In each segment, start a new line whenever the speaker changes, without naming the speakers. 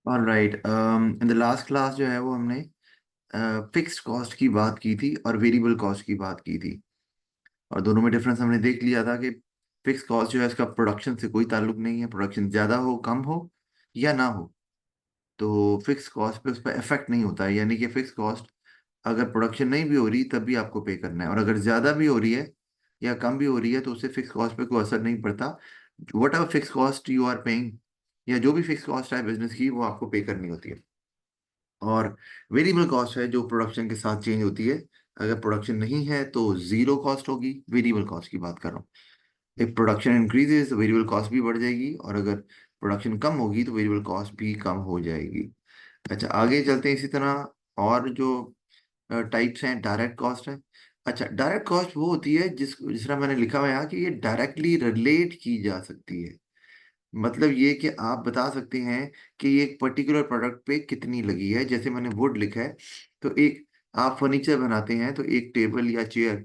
All right, in the last class जो है वो हमने फिक्स्ड कॉस्ट की बात की थी और वेरिएबल कॉस्ट की बात की थी। और दोनों में डिफरेंस हमने देख लिया था कि फिक्स कॉस्ट जो है इसका प्रोडक्शन से कोई ताल्लुक नहीं है। प्रोडक्शन ज़्यादा हो, कम हो या ना हो, तो फिक्स कॉस्ट पे उस पर इफेक्ट नहीं होता है। यानी कि फिक्स कॉस्ट अगर प्रोडक्शन नहीं भी हो रही तब भी आपको पे करना है, और अगर ज़्यादा भी हो रही है या कम भी हो रही है तो उससे फिक्स कॉस्ट पे कोई असर नहीं पड़ता। Whatever fix cost you are paying, या जो भी फिक्स कॉस्ट है बिजनेस की, वो आपको पे करनी होती है। और वेरिएबल कॉस्ट है जो प्रोडक्शन के साथ चेंज होती है। अगर प्रोडक्शन नहीं है तो जीरो कॉस्ट होगी। वेरिएबल कॉस्ट की बात कर रहा हूँ। इफ प्रोडक्शन इंक्रीजेज तो वेरिएबल कॉस्ट भी बढ़ जाएगी, और अगर प्रोडक्शन कम होगी तो वेरिएबल कॉस्ट भी कम हो जाएगी। अच्छा, आगे चलते हैं इसी तरह। और जो टाइप्स हैं, डायरेक्ट कॉस्ट है। अच्छा, डायरेक्ट कॉस्ट वो होती है जिस तरह मैंने लिखा हुआ है यहाँ कि ये डायरेक्टली रिलेट की जा सकती है। मतलब ये कि आप बता सकते हैं कि ये एक पर्टिकुलर प्रोडक्ट पे कितनी लगी है। जैसे मैंने वुड लिखा है, तो एक आप फर्नीचर बनाते हैं तो एक टेबल या चेयर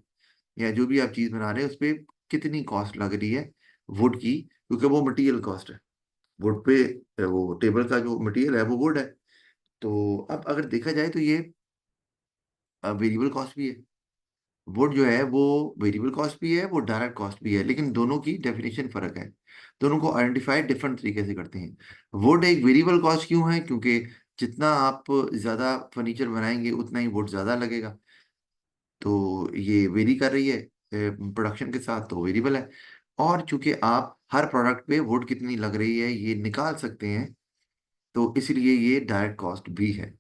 या जो भी आप चीज़ बना रहे हैं उस पे कितनी कॉस्ट लग रही है वुड की, क्योंकि वो मटेरियल कॉस्ट है। वुड पे वो टेबल का जो मटेरियल है वो वुड है। तो अब अगर देखा जाए तो ये वेरिएबल कॉस्ट भी है। वुड जो है वो वेरिएबल कॉस्ट भी है, वो डायरेक्ट कॉस्ट भी है, लेकिन दोनों की डेफिनेशन फर्क है। दोनों को आइडेंटिफाई डिफरेंट तरीके से करते हैं। वुड एक वेरिएबल कॉस्ट क्यों है? क्योंकि जितना आप ज्यादा फर्नीचर बनाएंगे उतना ही वुड ज्यादा लगेगा। तो ये वेरी कर रही है प्रोडक्शन के साथ, तो वेरिएबल है। और चूंकि आप हर प्रोडक्ट पे वुड कितनी लग रही है ये निकाल सकते हैं, तो इसलिए ये डायरेक्ट कॉस्ट भी है।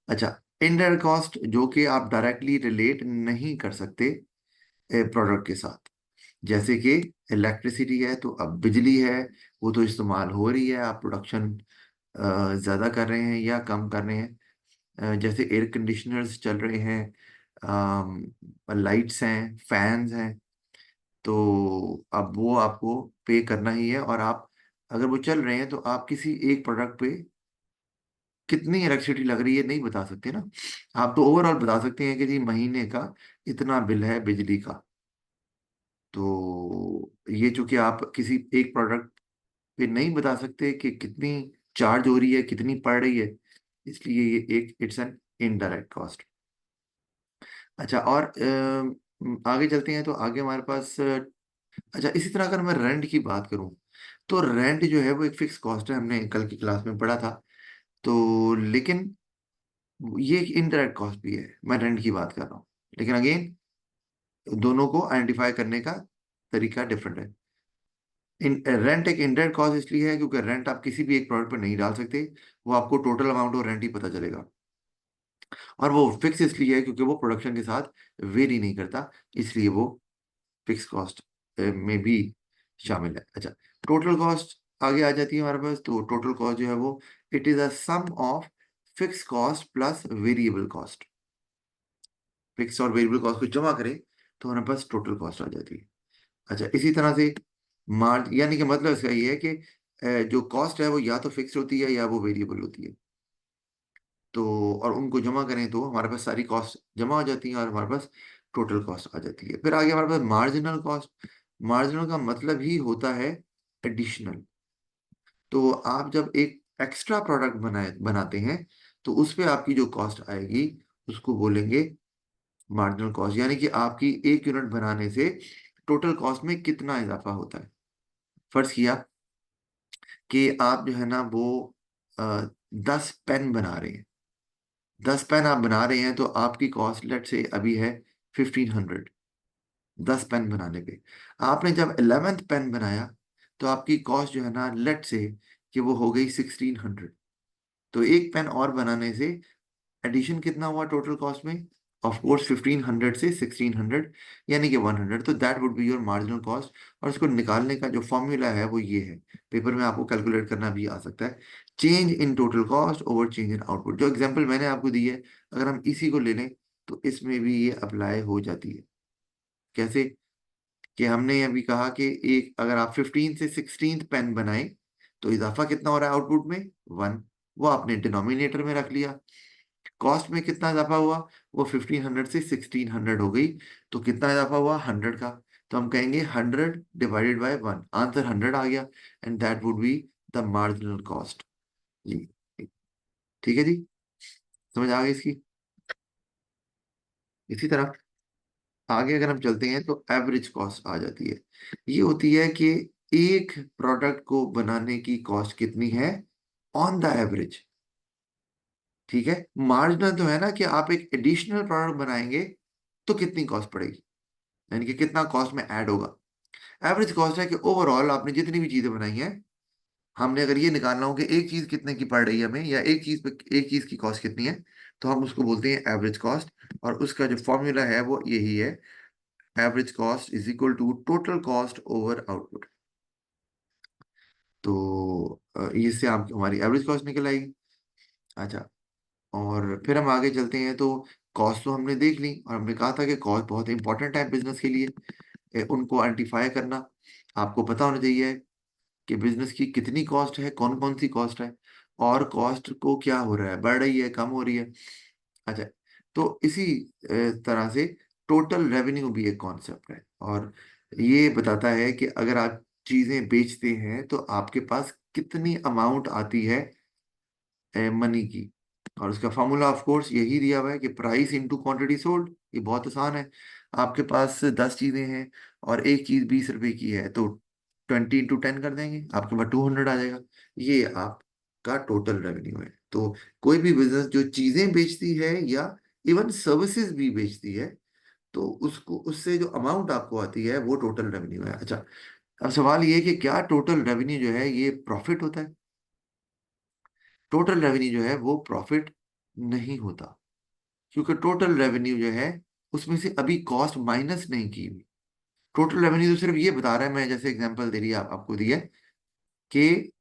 अच्छा, इनडायरेक्ट कॉस्ट जो कि आप डायरेक्टली रिलेट नहीं कर सकते प्रोडक्ट के साथ। जैसे कि इलेक्ट्रिसिटी है, तो अब बिजली है, वो तो इस्तेमाल हो रही है, आप प्रोडक्शन ज़्यादा कर रहे हैं या कम कर रहे हैं। जैसे एयर कंडीशनर्स चल रहे हैं, लाइट्स हैं, फैंस हैं, तो अब वो आपको पे करना ही है। और आप अगर वो चल रहे हैं तो आप किसी एक प्रोडक्ट पे कितनी इलेक्ट्रिसिटी लग रही है नहीं बता सकते ना। आप तो ओवरऑल बता सकते हैं कि जी महीने का इतना बिल है बिजली का। तो ये चूंकि आप किसी एक प्रोडक्ट पे नहीं बता सकते कि कितनी चार्ज हो रही है, कितनी पड़ रही है, इसलिए ये एक इट्स एन इनडायरेक्ट कॉस्ट। अच्छा, और आगे चलते हैं तो आगे हमारे पास अच्छा, इसी तरह अगर मैं रेंट की बात करूं तो रेंट जो है वो एक फिक्स कॉस्ट है, हमने कल की क्लास में पढ़ा था। तो लेकिन ये एक इनडायरेक्ट कॉस्ट भी है, मैं रेंट की बात कर रहा हूँ। लेकिन अगेन दोनों को आइडेंटिफाई करने का तरीका डिफरेंट है। रेंट एक इनडायरेक्ट कॉस्ट इसलिए है क्योंकि रेंट आप किसी भी एक प्रोडक्ट पर नहीं डाल सकते। वो आपको टोटल अमाउंट ऑफ रेंट ही पता चलेगा। और वो फिक्स इसलिए है क्योंकि वो प्रोडक्शन के साथ वेरी नहीं करता, इसलिए वो फिक्स कॉस्ट में भी शामिल है। अच्छा, टोटल कॉस्ट आगे आ जाती है हमारे पास। तो टोटल कॉस्ट जो है वो it is a sum of fix cost plus variable cost. Fix और वेरिएबल कॉस्ट को जमा करें तो हमारे पास टोटल कॉस्ट आ जाती है। अच्छा, इसी तरह से मार्ज यानी कि मतलब इसका ये है कि जो कॉस्ट है वो या तो फिक्स होती है या वो वेरिएबल होती है। तो और उनको जमा करें तो हमारे पास सारी कॉस्ट जमा हो जाती हैं और हमारे पास टोटल कॉस्ट आ जाती है। फिर आगे हमारे पास मार्जिनल कॉस्ट। मार्जिनल का मतलब ही होता है एडिशनल। तो आप जब एक एक्स्ट्रा प्रोडक्ट बनाते हैं तो उस पे आपकी जो कॉस्ट आएगी उसको बोलेंगे मार्जिनल कॉस्ट। यानी कि आपकी एक यूनिट बनाने से टोटल कॉस्ट में कितना इजाफा होता है। फर्ज किया कि आप जो है ना वो 10 पेन बना रहे हैं। 10 पेन आप बना रहे हैं तो आपकी कॉस्ट लेट से अभी है 1500, 10 पेन बनाने पे। आपने जब 11th पेन बनाया तो आपकी कॉस्ट जो है ना लेट से कि वो हो गई 1600। तो एक पेन और बनाने से एडिशन कितना हुआ टोटल कॉस्ट में? ऑफ कोर्स 1500 से 1600, यानी कि 100। तो that would be your marginal cost. और इसको निकालने का जो फॉर्मूला है वो ये है, पेपर में आपको कैलकुलेट करना भी आ सकता है। Change in total cost over change in output. जो एग्जांपल मैंने आपको दी है, अगर हम इसी को ले लें तो इसमें भी ये अप्लाई हो जाती है। कैसे? कि हमने अभी कहा कि एक अगर आप 15 से 16th पेन बनाए तो इजाफा कितना हो रहा है आउटपुट में? 1। वो आपने डिनोमिनेटर में रख लिया। कॉस्ट में कितना इजाफा हुआ? वो 1500 से 1600 हो गई। तो कितना इजाफा हुआ? 100 का। तो हम कहेंगे 100 डिवाइडेड बाय 1, आंसर 100 आ गया। And that would be the marginal cost. जी। ठीक है जी, समझ आ गई इसकी। इसी तरह आगे अगर हम चलते हैं तो एवरेज कॉस्ट आ जाती है। ये होती है कि एक प्रोडक्ट को बनाने की कॉस्ट कितनी है ऑन द एवरेज। ठीक है, मार्जिनल तो है ना कि आप एक एडिशनल प्रोडक्ट बनाएंगे तो कितनी कॉस्ट पड़ेगी, यानी कि कितना कॉस्ट में ऐड होगा। एवरेज कॉस्ट है कि ओवरऑल आपने जितनी भी चीजें बनाई हैं, हमने अगर ये निकालना हो कि एक चीज कितने की पड़ रही है हमें, या एक चीज पे एक चीज की कॉस्ट कितनी है, तो हम उसको बोलते हैं एवरेज कॉस्ट। और उसका जो फॉर्मूला है वो यही है, average cost is equal to total cost over output. तो इससे आप हमारी एवरेज कॉस्ट निकल आएगी। अच्छा, और फिर हम आगे चलते हैं तो कॉस्ट तो हमने देख ली, और हमने कहा था कि कॉस्ट बहुत इंपॉर्टेंट है बिजनेस के लिए। उनको आइडेंटिफाई करना, आपको पता होना चाहिए कि बिजनेस की कितनी कॉस्ट है, कौन कौन सी कॉस्ट है, और कॉस्ट को क्या हो रहा है, बढ़ रही है, कम हो रही है। अच्छा, तो इसी तरह से टोटल रेवेन्यू भी एक कॉन्सेप्ट है, और ये बताता है कि अगर आप चीजें बेचते हैं तो आपके पास कितनी अमाउंट आती है मनी की। और उसका फॉर्मूला ऑफ कोर्स यही दिया हुआ है कि प्राइस इनटू क्वांटिटी सोल्ड। ये बहुत आसान है। आपके पास 10 चीजें हैं और एक चीज 20 रुपए की है, तो 20 इंटू 10 कर देंगे, आपके पास 200 आ जाएगा। ये आपका टोटल रेवेन्यू है। तो कोई भी बिजनेस जो चीजें बेचती है या इवन सर्विसेज भी बेचती है, तो उसको उससे जो अमाउंट आपको आती है वो टोटल रेवेन्यू है। अच्छा, अब सवाल ये है कि क्या टोटल रेवेन्यू जो है ये प्रॉफिट होता है? टोटल रेवेन्यू जो है वो प्रॉफिट नहीं होता, क्योंकि टोटल रेवेन्यू जो है उसमें से अभी कॉस्ट माइनस नहीं की हुई। टोटल रेवेन्यू तो सिर्फ ये बता रहा है, मैं जैसे एग्जांपल दे रही है आपको दी है कि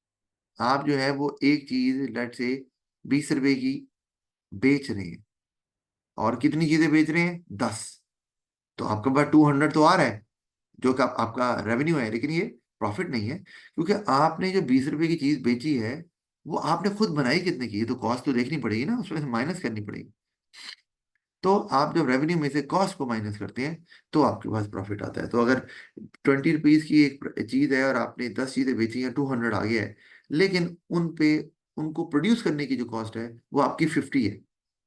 आप जो है वो एक चीज लेट से 20 रुपए की बेच रहे हैं, और कितनी चीजें बेच रहे हैं, 10। तो आपके पास 200 तो आ रहा है, जो कि आपका रेवेन्यू है, लेकिन ये प्रॉफिट नहीं है, क्योंकि आपने जो 20 रुपए की चीज बेची है वो आपने खुद बनाई कितने की है, तो कॉस्ट तो देखनी पड़ेगी ना, उसमें से माइनस करनी पड़ेगी। तो आप जब रेवेन्यू में से कॉस्ट को माइनस करते हैं तो आपके पास प्रॉफिट आता है। तो अगर 20 रुपीज की एक चीज है और आपने 10 चीजें बेची हैं, 200 आ गया है, लेकिन उन पे उनको प्रोड्यूस करने की जो कॉस्ट है वो आपकी 50 है,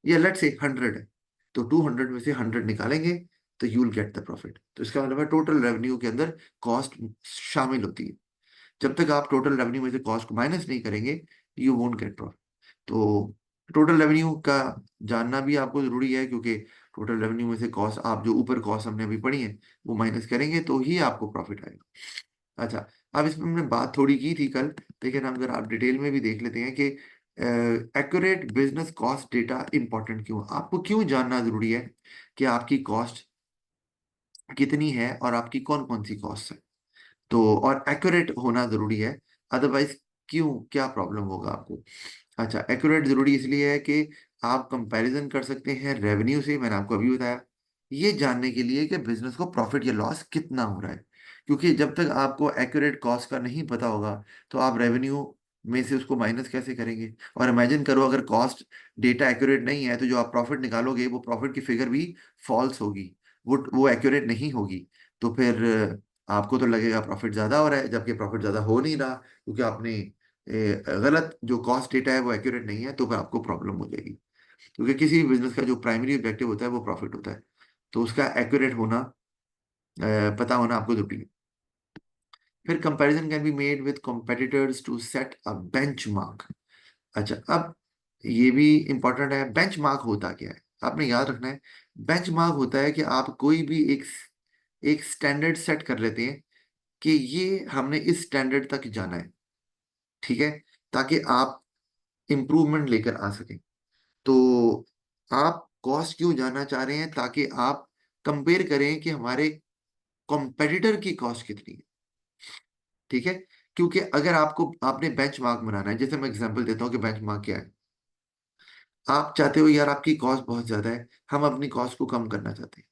या लेट से 100 है, तो 200 में से 100 निकालेंगे तो you will get the profit. तो इसका मतलब है टोटल रेवेन्यू के अंदर कॉस्ट शामिल होती है। जब तक आप टोटल रेवेन्यू में से कॉस्ट को माइनस नहीं करेंगे, यू वोंट गेट प्रॉफिट। तो टोटल रेवेन्यू का जानना भी आपको जरूरी है, क्योंकि टोटल रेवेन्यू में से कॉस्ट, आप जो ऊपर कॉस्ट हमने अभी पढ़ी है वो माइनस करेंगे तो ही आपको प्रॉफिट आएगा। अच्छा, अब इसमें हमने बात थोड़ी की थी कल, लेकिन हम अगर आप डिटेल में भी देख लेते हैं कि accurate business cost data important क्यों, आपको क्यों जानना जरूरी है कि आपकी कॉस्ट कितनी है और आपकी कौन कौन सी कॉस्ट है। तो और एक्यूरेट होना जरूरी है, अदरवाइज क्यों, क्या प्रॉब्लम होगा आपको। अच्छा, एक्यूरेट जरूरी इसलिए है कि आप कंपैरिजन कर सकते हैं रेवेन्यू से, मैंने आपको अभी बताया, ये जानने के लिए कि बिजनेस को प्रॉफिट या लॉस कितना हो रहा है। क्योंकि जब तक आपको एक्यूरेट कॉस्ट का नहीं पता होगा तो आप रेवेन्यू में से उसको माइनस कैसे करेंगे। और इमेजिन करो अगर कॉस्ट डेटा एक्यूरेट नहीं है, तो जो आप प्रॉफिट निकालोगे वो प्रॉफिट की फिगर भी फॉल्स होगी, वो एक्यूरेट नहीं होगी। तो फिर आपको तो लगेगा प्रॉफिट ज्यादा हो रहा है, जबकि प्रॉफिट ज्यादा हो नहीं रहा, क्योंकि आपने गलत जो कॉस्ट डेटा है वो एक्यूरेट नहीं है, तो फिर आपको प्रॉब्लम हो जाएगी। क्योंकि किसी भी बिजनेस का जो प्राइमरी ऑब्जेक्टिव होता है वो प्रॉफिट होता है, तो उसका एक्यूरेट होना, पता होना आपको जरूरी है। फिर comparison can be made with competitors to set a benchmark. अच्छा, अब ये भी इंपॉर्टेंट है, बेंचमार्क होता क्या है, आपने याद रखना है। बेंचमार्क होता है कि आप कोई भी एक स्टैंडर्ड सेट कर लेते हैं कि ये हमने इस स्टैंडर्ड तक जाना है, ठीक है, ताकि आप इंप्रूवमेंट लेकर आ सकें। तो आप कॉस्ट क्यों जानना चाह रहे हैं, ताकि आप कंपेयर करें कि हमारे कॉम्पेटिटर की कॉस्ट कितनी है। ठीक है, क्योंकि अगर आपको आपने बेंचमार्क बनाना है, जैसे मैं एग्जांपल देता हूँ कि बेंचमार्क क्या है। आप चाहते हो यार आपकी कॉस्ट बहुत ज्यादा है, हम अपनी कॉस्ट को कम करना चाहते हैं,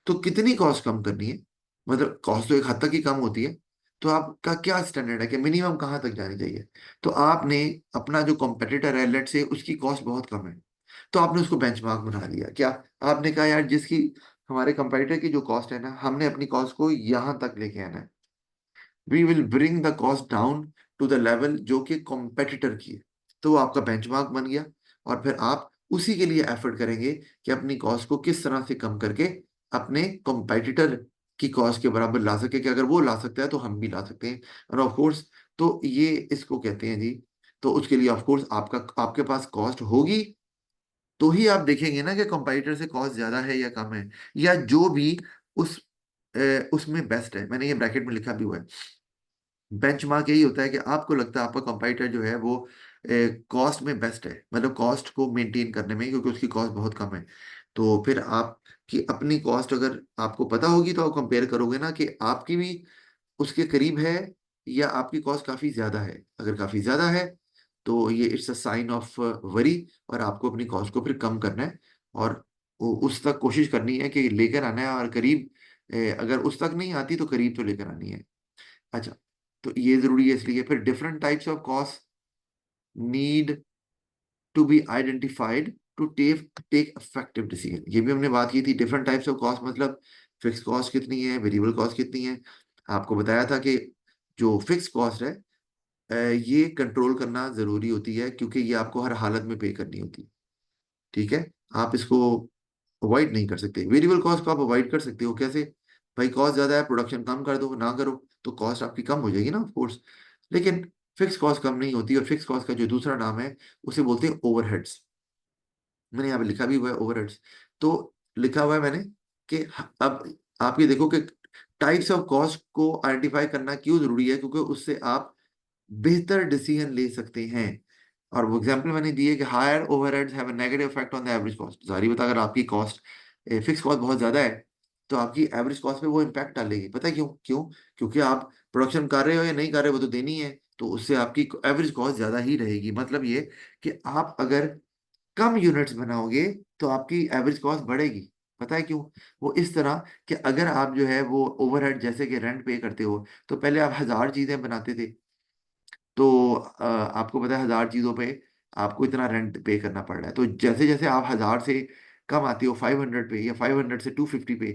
तो कितनी कॉस्ट कम करनी है, मतलब कॉस्ट तो एक हद तक ही कम होती है, तो आपका क्या स्टैंडर्ड है कि मिनिमम कहाँ तक जानी चाहिए। तो आपने अपना जो कॉम्पिटिटर है लेट से उसकी कॉस्ट बहुत कम है, तो आपने उसको बेंचमार्क बना लिया क्या, आपने कहा यार जिसकी हमारे कंपटीटर की जो कॉस्ट है ना, हमने अपनी कॉस्ट को यहाँ तक लेके आना है, we will bring the cost down to the level जो कि कॉम्पिटिटर की है। तो वो आपका बेंचमार्क बन गया। और फिर आप उसी के लिए एफर्ट करेंगे कि अपनी कॉस्ट को किस तरह से कम करके अपने कॉम्पिटिटर की कॉस्ट के बराबर ला सके, कि अगर वो ला सकता है तो हम भी ला सकते हैं। और ऑफ कोर्स, तो ये इसको कहते हैं जी। तो उसके लिए ऑफ कोर्स आपका आपके पास कॉस्ट होगी, तो ही आप देखेंगे ना कि कंपैरेटर से कॉस्ट ज्यादा है या कम है, या जो भी उस उसमें बेस्ट है। मैंने ये ब्रैकेट में लिखा भी हुआ है। बेंचमार्क यही होता है कि आपको लगता है आपका कंपैरेटर जो है वो कॉस्ट में बेस्ट है, मतलब कॉस्ट को मेंटेन करने में, क्योंकि उसकी कॉस्ट बहुत कम है। तो फिर आपकी अपनी कॉस्ट अगर आपको पता होगी तो आप कंपेयर करोगे ना कि आपकी भी उसके करीब है या आपकी कॉस्ट काफी ज्यादा है। अगर काफी ज्यादा है तो ये it's a sign of worry, और आपको अपनी कॉस्ट को फिर कम करना है, और उस तक कोशिश करनी है कि लेकर आना है, और करीब अगर उस तक नहीं आती तो करीब तो लेकर आनी है। अच्छा, तो ये जरूरी है। इसलिए फिर different types of cost need to be identified to take take effective decision. ये भी हमने बात की थी। डिफरेंट टाइप्स ऑफ कॉस्ट मतलब फिक्स कॉस्ट कितनी है, वेरिएबल कॉस्ट कितनी है। आपको बताया था कि जो फिक्स कॉस्ट है ये कंट्रोल करना जरूरी होती है, क्योंकि ये आपको हर हालत में पे करनी होती है। ठीक है, आप इसको अवॉइड नहीं कर सकते। वेरिएबल कॉस्ट को आप अवॉइड कर सकते हो कैसे? भाई कॉस्ट ज्यादा है, प्रोडक्शन कम कर दो, ना करो तो कॉस्ट आपकी कम हो जाएगी ना, ऑफ कोर्स। लेकिन फिक्स कॉस्ट कम नहीं होती, और फिक्स कॉस्ट का जो दूसरा नाम है उसे बोलते हैं ओवरहेड्स। मैंने यहाँ पे लिखा भी हुआ है ओवरहेड्स। तो लिखा हुआ है मैंने कि अब आप ये देखो कि टाइप्स ऑफ कॉस्ट को आइडेंटिफाई करना क्यों जरूरी है, क्योंकि उससे आप बेहतर डिसीजन ले सकते हैं। और वो एग्जांपल मैंने दिए कि higher overheads have a negative effect on the average cost. जारी बता, अगर आपकी कॉस्ट फिक्स कॉस्ट बहुत ज्यादा है तो आपकी एवरेज कॉस्ट पे वो इम्पैक्ट डालेगी। पता है क्यों? क्योंकि आप प्रोडक्शन कर रहे हो या नहीं कर रहे हो वो तो देनी है, तो उससे आपकी एवरेज कॉस्ट ज्यादा ही रहेगी। मतलब ये कि आप अगर कम यूनिट्स बनाओगे तो आपकी एवरेज कॉस्ट बढ़ेगी। पता है क्यों? वो इस तरह कि अगर आप जो है वो ओवरहेड जैसे कि रेंट पे करते हो, तो पहले आप 1000 चीजें बनाते थे, तो आपको पता है 1000 चीजों पे आपको इतना रेंट पे करना पड़ रहा है। तो जैसे जैसे आप 1000 से कम आती हो 500 पे, या 500 से 250 पे,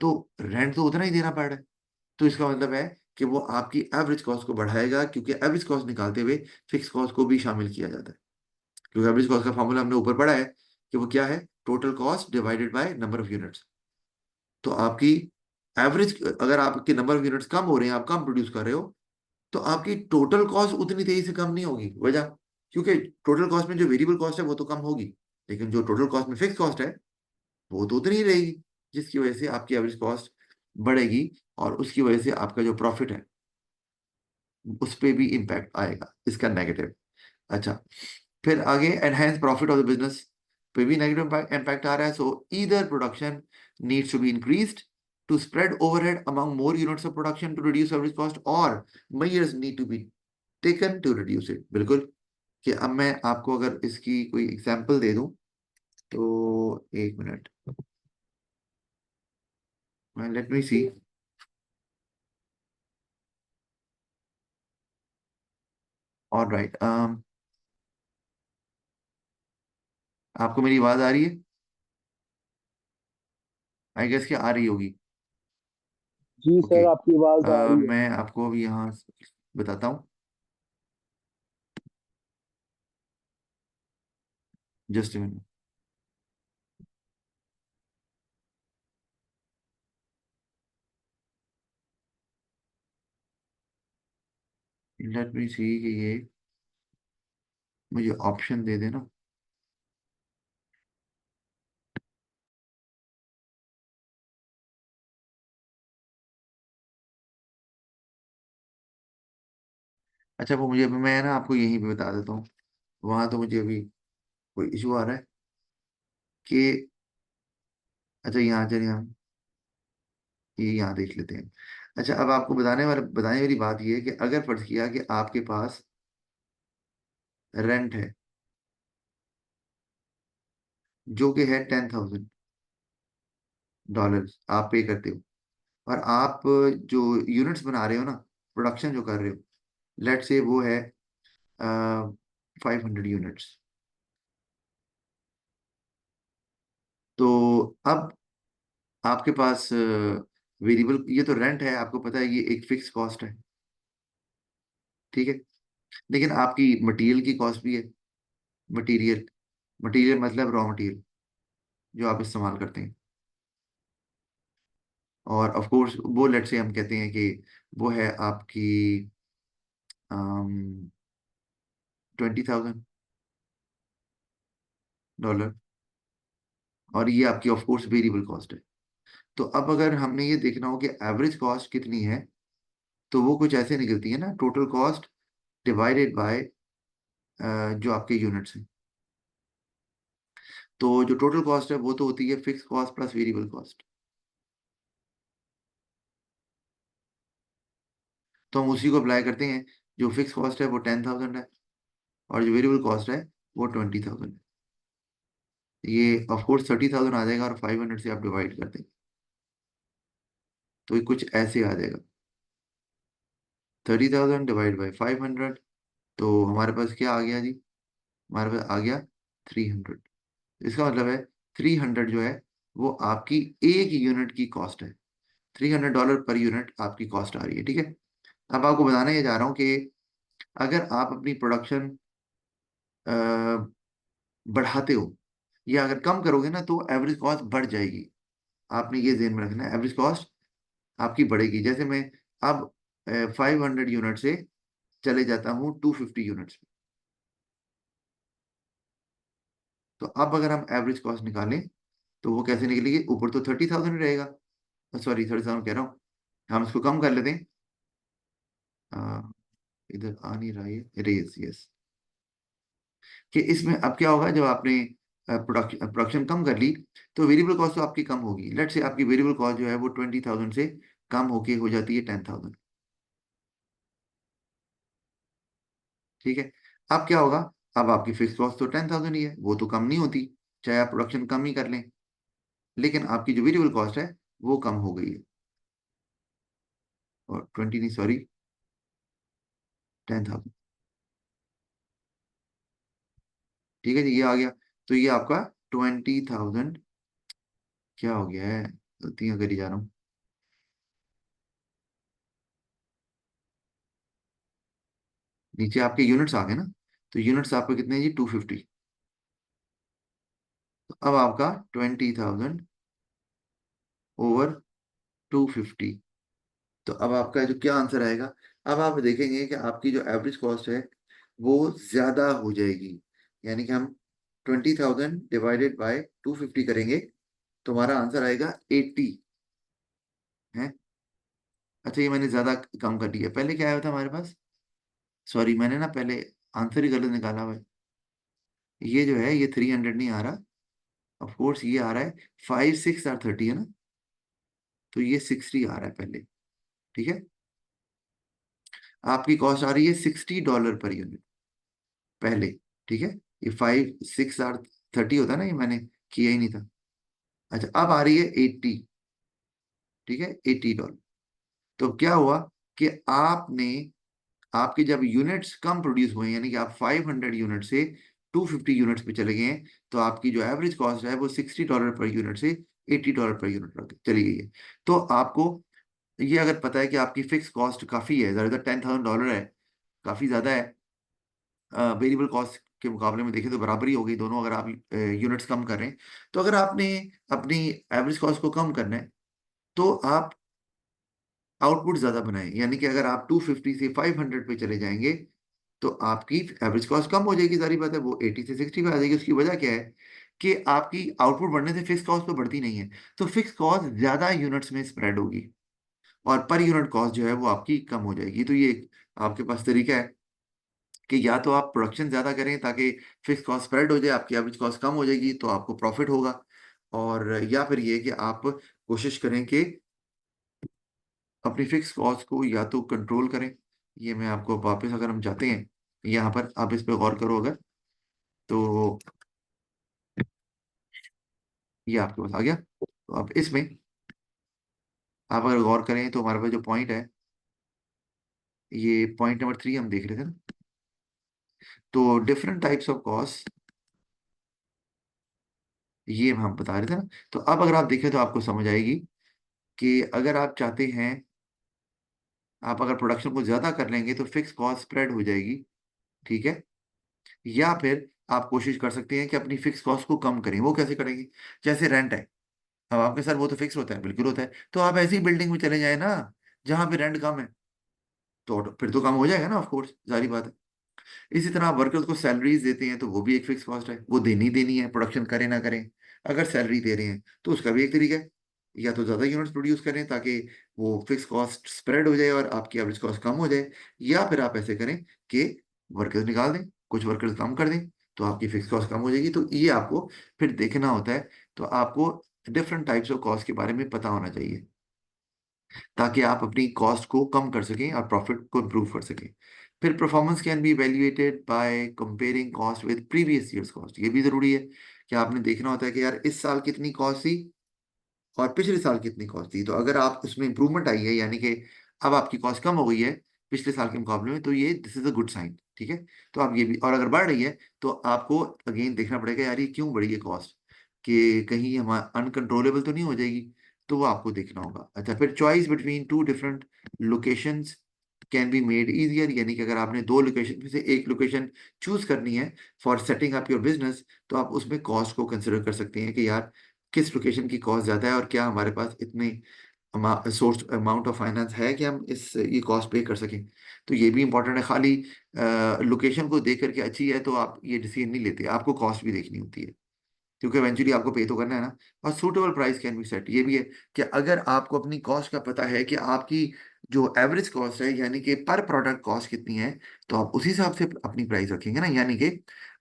तो रेंट तो उतना ही देना पड़ रहा है। तो इसका मतलब है कि वो आपकी एवरेज कॉस्ट को बढ़ाएगा, क्योंकि एवरेज कॉस्ट निकालते हुए फिक्स कॉस्ट को भी शामिल किया जाता है। क्योंकि एवरेज कॉस्ट का फॉर्मूला हमने ऊपर पढ़ा है कि वो क्या है, total cost divided by number of units. तो आपकी एवरेज, अगर आपके नंबर ऑफ यूनिट्स कम हो रहे हैं, आप कम प्रोड्यूस कर रहे हो, तो आपकी टोटल कॉस्ट उतनी तेजी से कम नहीं होगी। वजह, क्योंकि टोटल कॉस्ट में जो वेरिएबल कॉस्ट है वो तो कम होगी, लेकिन जो टोटल कॉस्ट में फिक्स कॉस्ट है वो तो उतनी ही रहेगी, जिसकी वजह से आपकी एवरेज कॉस्ट बढ़ेगी, और उसकी वजह से आपका जो प्रॉफिट है उस पर भी इम्पैक्ट आएगा, इसका नेगेटिव। अच्छा, फिर आगे enhance profit of the business पे भी नेगेटिव इम्पैक्ट आ रहा है। So either production needs to be increased to spread overhead among more units of production to reduce average cost, और measures need to be taken to reduce it. बिल्कुल, कि अब मैं आपको अगर इसकी कोई एग्जांपल दे दूं, तो एक मिनट, लेट मी सी। ऑलराइट, आपको मेरी आवाज आ रही है? आई गेस कि आ रही होगी।
जी
ओके,
सर, आपकी आवाज आ रही है।
मैं आपको अभी यहाँ बताता हूँ। जस्ट मिनट, लेट मी सी कि ये मुझे ऑप्शन दे देना। अच्छा, वो मुझे, मैं ना आपको यहीं पे बता देता हूँ। वहां तो मुझे अभी कोई इशू आ रहा है कि, अच्छा यहाँ चलिए हम ये यहाँ देख लेते हैं। अच्छा, अब आपको बताने वाली बात ये है कि अगर फर्ज किया कि आपके पास रेंट है जो कि है $10,000 आप पे करते हो, और आप जो यूनिट्स बना रहे हो ना, प्रोडक्शन जो कर रहे हो, लेट से वो है 500 यूनिट्स। तो अब आपके पास वेरिएबल, ये तो रेंट है, आपको पता है ये एक फिक्स कॉस्ट है, ठीक है। लेकिन आपकी मटेरियल की कॉस्ट भी है, मटेरियल, मटेरियल मतलब रॉ मटेरियल जो आप इस्तेमाल करते हैं। और ऑफ कोर्स वो लेट से हम कहते हैं कि वो है आपकी 20,000 डॉलर, और ये आपकी ऑफ कोर्स वेरिएबल कॉस्ट है। तो अब अगर हमने ये देखना हो कि एवरेज कॉस्ट कितनी है, तो वो कुछ ऐसे निकलती है ना, टोटल कॉस्ट डिवाइडेड बाय जो आपके यूनिट्स हैं। तो जो टोटल कॉस्ट है वो तो होती है fix cost plus variable cost. तो हम उसी को अप्लाई करते हैं। जो फिक्स कॉस्ट है वो 10,000 है, और जो वेरिएबल कॉस्ट है वो 20,000 है। ये ऑफ कोर्स 30,000 आ जाएगा, और 500 से आप डिवाइड कर देंगे तो ये कुछ ऐसे आ जाएगा। 30,000 डिवाइड बाई 500, तो हमारे पास क्या आ गया जी? हमारे पास आ गया 300। इसका मतलब है 300 जो है वो आपकी एक यूनिट की कॉस्ट है। $300 पर यूनिट आपकी कॉस्ट आ रही है, ठीक है। अब आपको बताने ये जा रहा हूँ कि अगर आप अपनी प्रोडक्शन बढ़ाते हो या अगर कम करोगे ना, तो एवरेज कॉस्ट बढ़ जाएगी। आपने ये ध्यान में रखना है, एवरेज कॉस्ट आपकी बढ़ेगी। जैसे मैं अब 500 यूनिट से चले जाता हूँ 250 यूनिट्स पे, तो अब अगर हम एवरेज कॉस्ट निकालें तो वो कैसे निकलेगी? ऊपर तो 30,000 रहेगा, सॉरी 30,000 कह रहा हूँ, हम इसको कम कर लेते हैं। अ, इधर आ नहीं रहा है, रेस, यस। कि इसमें अब क्या होगा, जब आपने प्रोडक्शन कम कर ली, तो वेरिएबल कॉस्ट तो आपकी कम होगी। लेट से आपकी वेरिएबल कॉस्ट जो है वो 20,000 से कम होके हो जाती है 10,000, ठीक है। अब क्या होगा? अब आपकी फिक्स कॉस्ट तो 10,000 ही है, वो तो कम नहीं होती, चाहे आप प्रोडक्शन कम ही कर लें। लेकिन आपकी जो वेरिएबल कॉस्ट है वो कम हो गई है, और 20 नहीं, सॉरी, 10,000, ठीक है जी, ये आ गया। तो ये आपका 20,000 क्या हो गया है, गलतियां करी जा रहा हूँ। नीचे आपके यूनिट्स आ गए ना, तो यूनिट्स आपके कितने हैं जी? 250। तो अब आपका 20,000 ओवर 250, तो अब आपका जो क्या आंसर आएगा? अब आप देखेंगे कि आपकी जो एवरेज कॉस्ट है वो ज्यादा हो जाएगी। यानी कि हम 20,000 डिवाइडेड बाय 250 करेंगे, तो हमारा आंसर आएगा 80 है। अच्छा, ये मैंने ज्यादा कम कर दिया। पहले क्या आया था हमारे पास? सॉरी, मैंने ना पहले आंसर ही गलत निकाला हुआ है। ये जो है ये 300 नहीं आ रहा, ऑफ कोर्स ये आ रहा है 5, 6 और 30 है ना, तो ये 60 आ रहा है पहले, ठीक है। आपकी कॉस्ट आ रही है $60 पर यूनिट पहले, ठीक है। ये 5, 6 और 30 होता है ना, ये मैंने किया ही नहीं था। अच्छा, अब आ रही है 80, ठीक है, $80। तो क्या हुआ कि आपने, आपके जब यूनिट्स कम प्रोड्यूस हुए, यानी कि आप 500 यूनिट से 250 यूनिट्स पे चले गए हैं, तो आपकी जो एवरेज कॉस्ट है वो $60 पर यूनिट से $80 पर यूनिट चली गई है। तो आपको ये अगर पता है कि आपकी फिक्स कॉस्ट काफी है, ज्यादा, $10,000 है, काफी ज्यादा है, वेरिएबल कॉस्ट के मुकाबले में देखें तो बराबरी हो गई दोनों, अगर आप यूनिट्स कम कर रहे हैं। तो अगर आपने अपनी एवरेज कॉस्ट को कम करना है, तो आप आउटपुट ज्यादा बनाएं। यानी कि अगर आप 250 से 500 पे चले जाएंगे, तो आपकी एवरेज कॉस्ट कम हो जाएगी, सारी बात है, वो 80 से 60 पे आ जाएगी। उसकी वजह क्या है कि आपकी आउटपुट बढ़ने से फिक्स कॉस्ट तो बढ़ती नहीं है, तो फिक्स कॉस्ट ज्यादा यूनिट्स में स्प्रेड होगी, और पर यूनिट कॉस्ट जो है वो आपकी कम हो जाएगी। तो ये एक आपके पास तरीका है कि या तो आप प्रोडक्शन ज्यादा करें ताकि फिक्स कॉस्ट स्प्रेड हो जाए, आपकी एवरेज कॉस्ट कम हो जाएगी, तो आपको प्रॉफिट होगा। और या फिर ये कि आप कोशिश करें कि अपनी फिक्स कॉस्ट को या तो कंट्रोल करें। ये मैं आपको वापस, अगर हम जाते हैं यहाँ पर, आप इस पे गौर करो अगर, तो ये आपके पास आ गया। तो अब इसमें आप अगर गौर करें तो हमारे पास जो पॉइंट है, ये पॉइंट नंबर 3 हम देख रहे थे ना। तो डिफरेंट टाइप्स ऑफ कॉस्ट, ये हम बता रहे थे ना। तो अब अगर आप देखें तो आपको समझ आएगी कि अगर आप चाहते हैं, आप अगर प्रोडक्शन को ज्यादा कर लेंगे तो फिक्स कॉस्ट स्प्रेड हो जाएगी, ठीक है। या फिर आप कोशिश कर सकते हैं कि अपनी फिक्स कॉस्ट को कम करें। वो कैसे करेंगे? जैसे रेंट है, अब आपके सर वो तो फिक्स होता है, बिल्कुल होता है, तो आप ऐसी बिल्डिंग में चले जाए ना जहां पे रेंट कम है, तो फिर तो कम हो जाएगा ना, ऑफ कोर्स, जारी बात है। इसी तरह आप वर्कर्स को सैलरीज देते हैं तो वो भी एक फिक्स कॉस्ट है, वो देनी ही देनी है, प्रोडक्शन करें ना करें। अगर सैलरी दे रहे हैं तो उसका भी एक तरीका है, या तो ज्यादा यूनिट्स प्रोड्यूस करें ताकि वो फिक्स कॉस्ट स्प्रेड हो जाए और आपकी एवरेज कॉस्ट कम हो जाए, या फिर आप ऐसे करें कि वर्कर्स निकाल दें, कुछ वर्कर्स कम कर दें, तो आपकी फिक्स कॉस्ट कम हो जाएगी। तो ये आपको फिर देखना होता है। तो आपको डिफरेंट टाइप्स ऑफ कॉस्ट के बारे में पता होना चाहिए ताकि आप अपनी कॉस्ट को कम कर सकें और प्रॉफिट को इम्प्रूव कर सकें। फिर performance can be evaluated by comparing cost with previous years cost. ये भी जरूरी है कि आपने देखना होता है कि यार इस साल कितनी कॉस्ट थी और पिछले साल कितनी कॉस्ट थी। तो अगर आप उसमें इंप्रूवमेंट आई है, यानी कि अब आपकी कॉस्ट कम हो गई है पिछले साल के मुकाबले में, तो ये this is a good sign, ठीक है। तो आप ये भी, और अगर बढ़ रही है तो आपको अगेन देखना पड़ेगा यार ये क्यों बढ़ी है कॉस्ट, कि कहीं हम अनकंट्रोलेबल तो नहीं हो जाएगी, तो वो आपको देखना होगा। अच्छा, फिर choice between two different locations can be made easier, यानी कि अगर आपने दो लोकेशन में से एक लोकेशन चूज करनी है for setting up your business, तो आप उसमें कॉस्ट को कंसिडर कर सकते हैं कि यार किस लोकेशन की कॉस्ट ज्यादा है और क्या हमारे पास इतनी सोर्स अमाउंट ऑफ फाइनेंस है कि हम इस ये कॉस्ट पे कर सकें। तो ये भी इंपॉर्टेंट है, खाली लोकेशन को देख करके अच्छी है तो आप ये डिसीजन नहीं लेते, आपको कॉस्ट भी देखनी होती है, क्योंकि इवेंचुअली आपको पे तो करना है ना। और suitable price can be set, ये भी है कि अगर आपको अपनी कॉस्ट का पता है कि आपकी जो एवरेज कॉस्ट है, यानी कि पर प्रोडक्ट कॉस्ट कितनी है, तो आप उसी हिसाब से अपनी प्राइस रखेंगे ना। यानी कि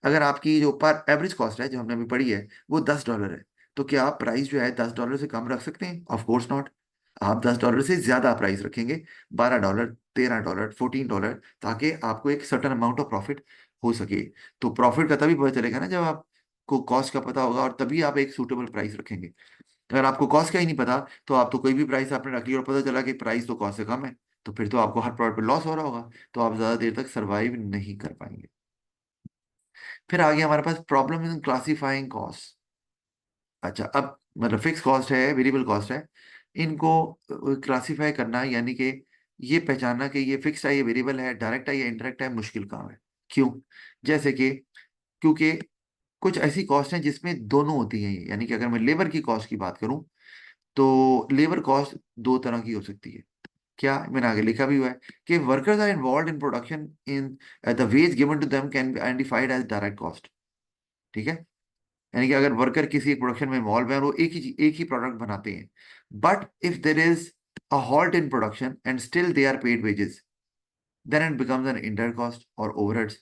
अगर आपकी जो पर एवरेज कॉस्ट है जो हमने अभी पढ़ी है वो $10 है, तो क्या आप प्राइस जो है $10 से कम रख सकते हैं? Of course not. आप $10 से ज्यादा प्राइस रखेंगे, $12, $13, $14, ताकि आपको एक सर्टन अमाउंट ऑफ प्रॉफिट हो सके। तो प्रॉफिट का तभी पता चलेगा ना जब आप को कॉस्ट का पता होगा, और तभी आप एक सूटेबल प्राइस रखेंगे। अगर आपको कॉस्ट का ही नहीं पता तो आप तो कोई भी प्राइस आपने रख लिया और पता चला कि प्राइस तो कॉस्ट से कम है, तो फिर तो आपको हर प्रोडक्ट पे लॉस हो रहा होगा, तो आप ज्यादा देर तक सरवाइव नहीं कर पाएंगे। फिर आ गया हमारे पास प्रॉब्लम इन क्लासिफाइंग कॉस्ट। अच्छा, अब मतलब फिक्स कॉस्ट है, वेरिएबल कॉस्ट है, इनको क्लासिफाई करना, यानी कि ये पहचानना कि ये फिक्स है, ये वेरिएबल है, डायरेक्ट है या इनडायरेक्ट है, मुश्किल काम है। क्यों? जैसे कि क्योंकि कुछ ऐसी कॉस्ट हैं जिसमें दोनों होती हैं, यानी कि अगर मैं लेबर की कॉस्ट की बात करूं तो लेबर कॉस्ट दो तरह की हो सकती है। क्या? मैंने आगे लिखा भी हुआ है कि workers are involve in production in the wage given to them can be identified as direct cost, ठीक है। यानी कि अगर वर्कर किसी एक प्रोडक्शन में इन्वॉल्व है और वो एक ही प्रोडक्ट बनाते हैं, but if there is a halt in production and still they are paid wages, then it becomes an indirect cost और ओवरहेड्स।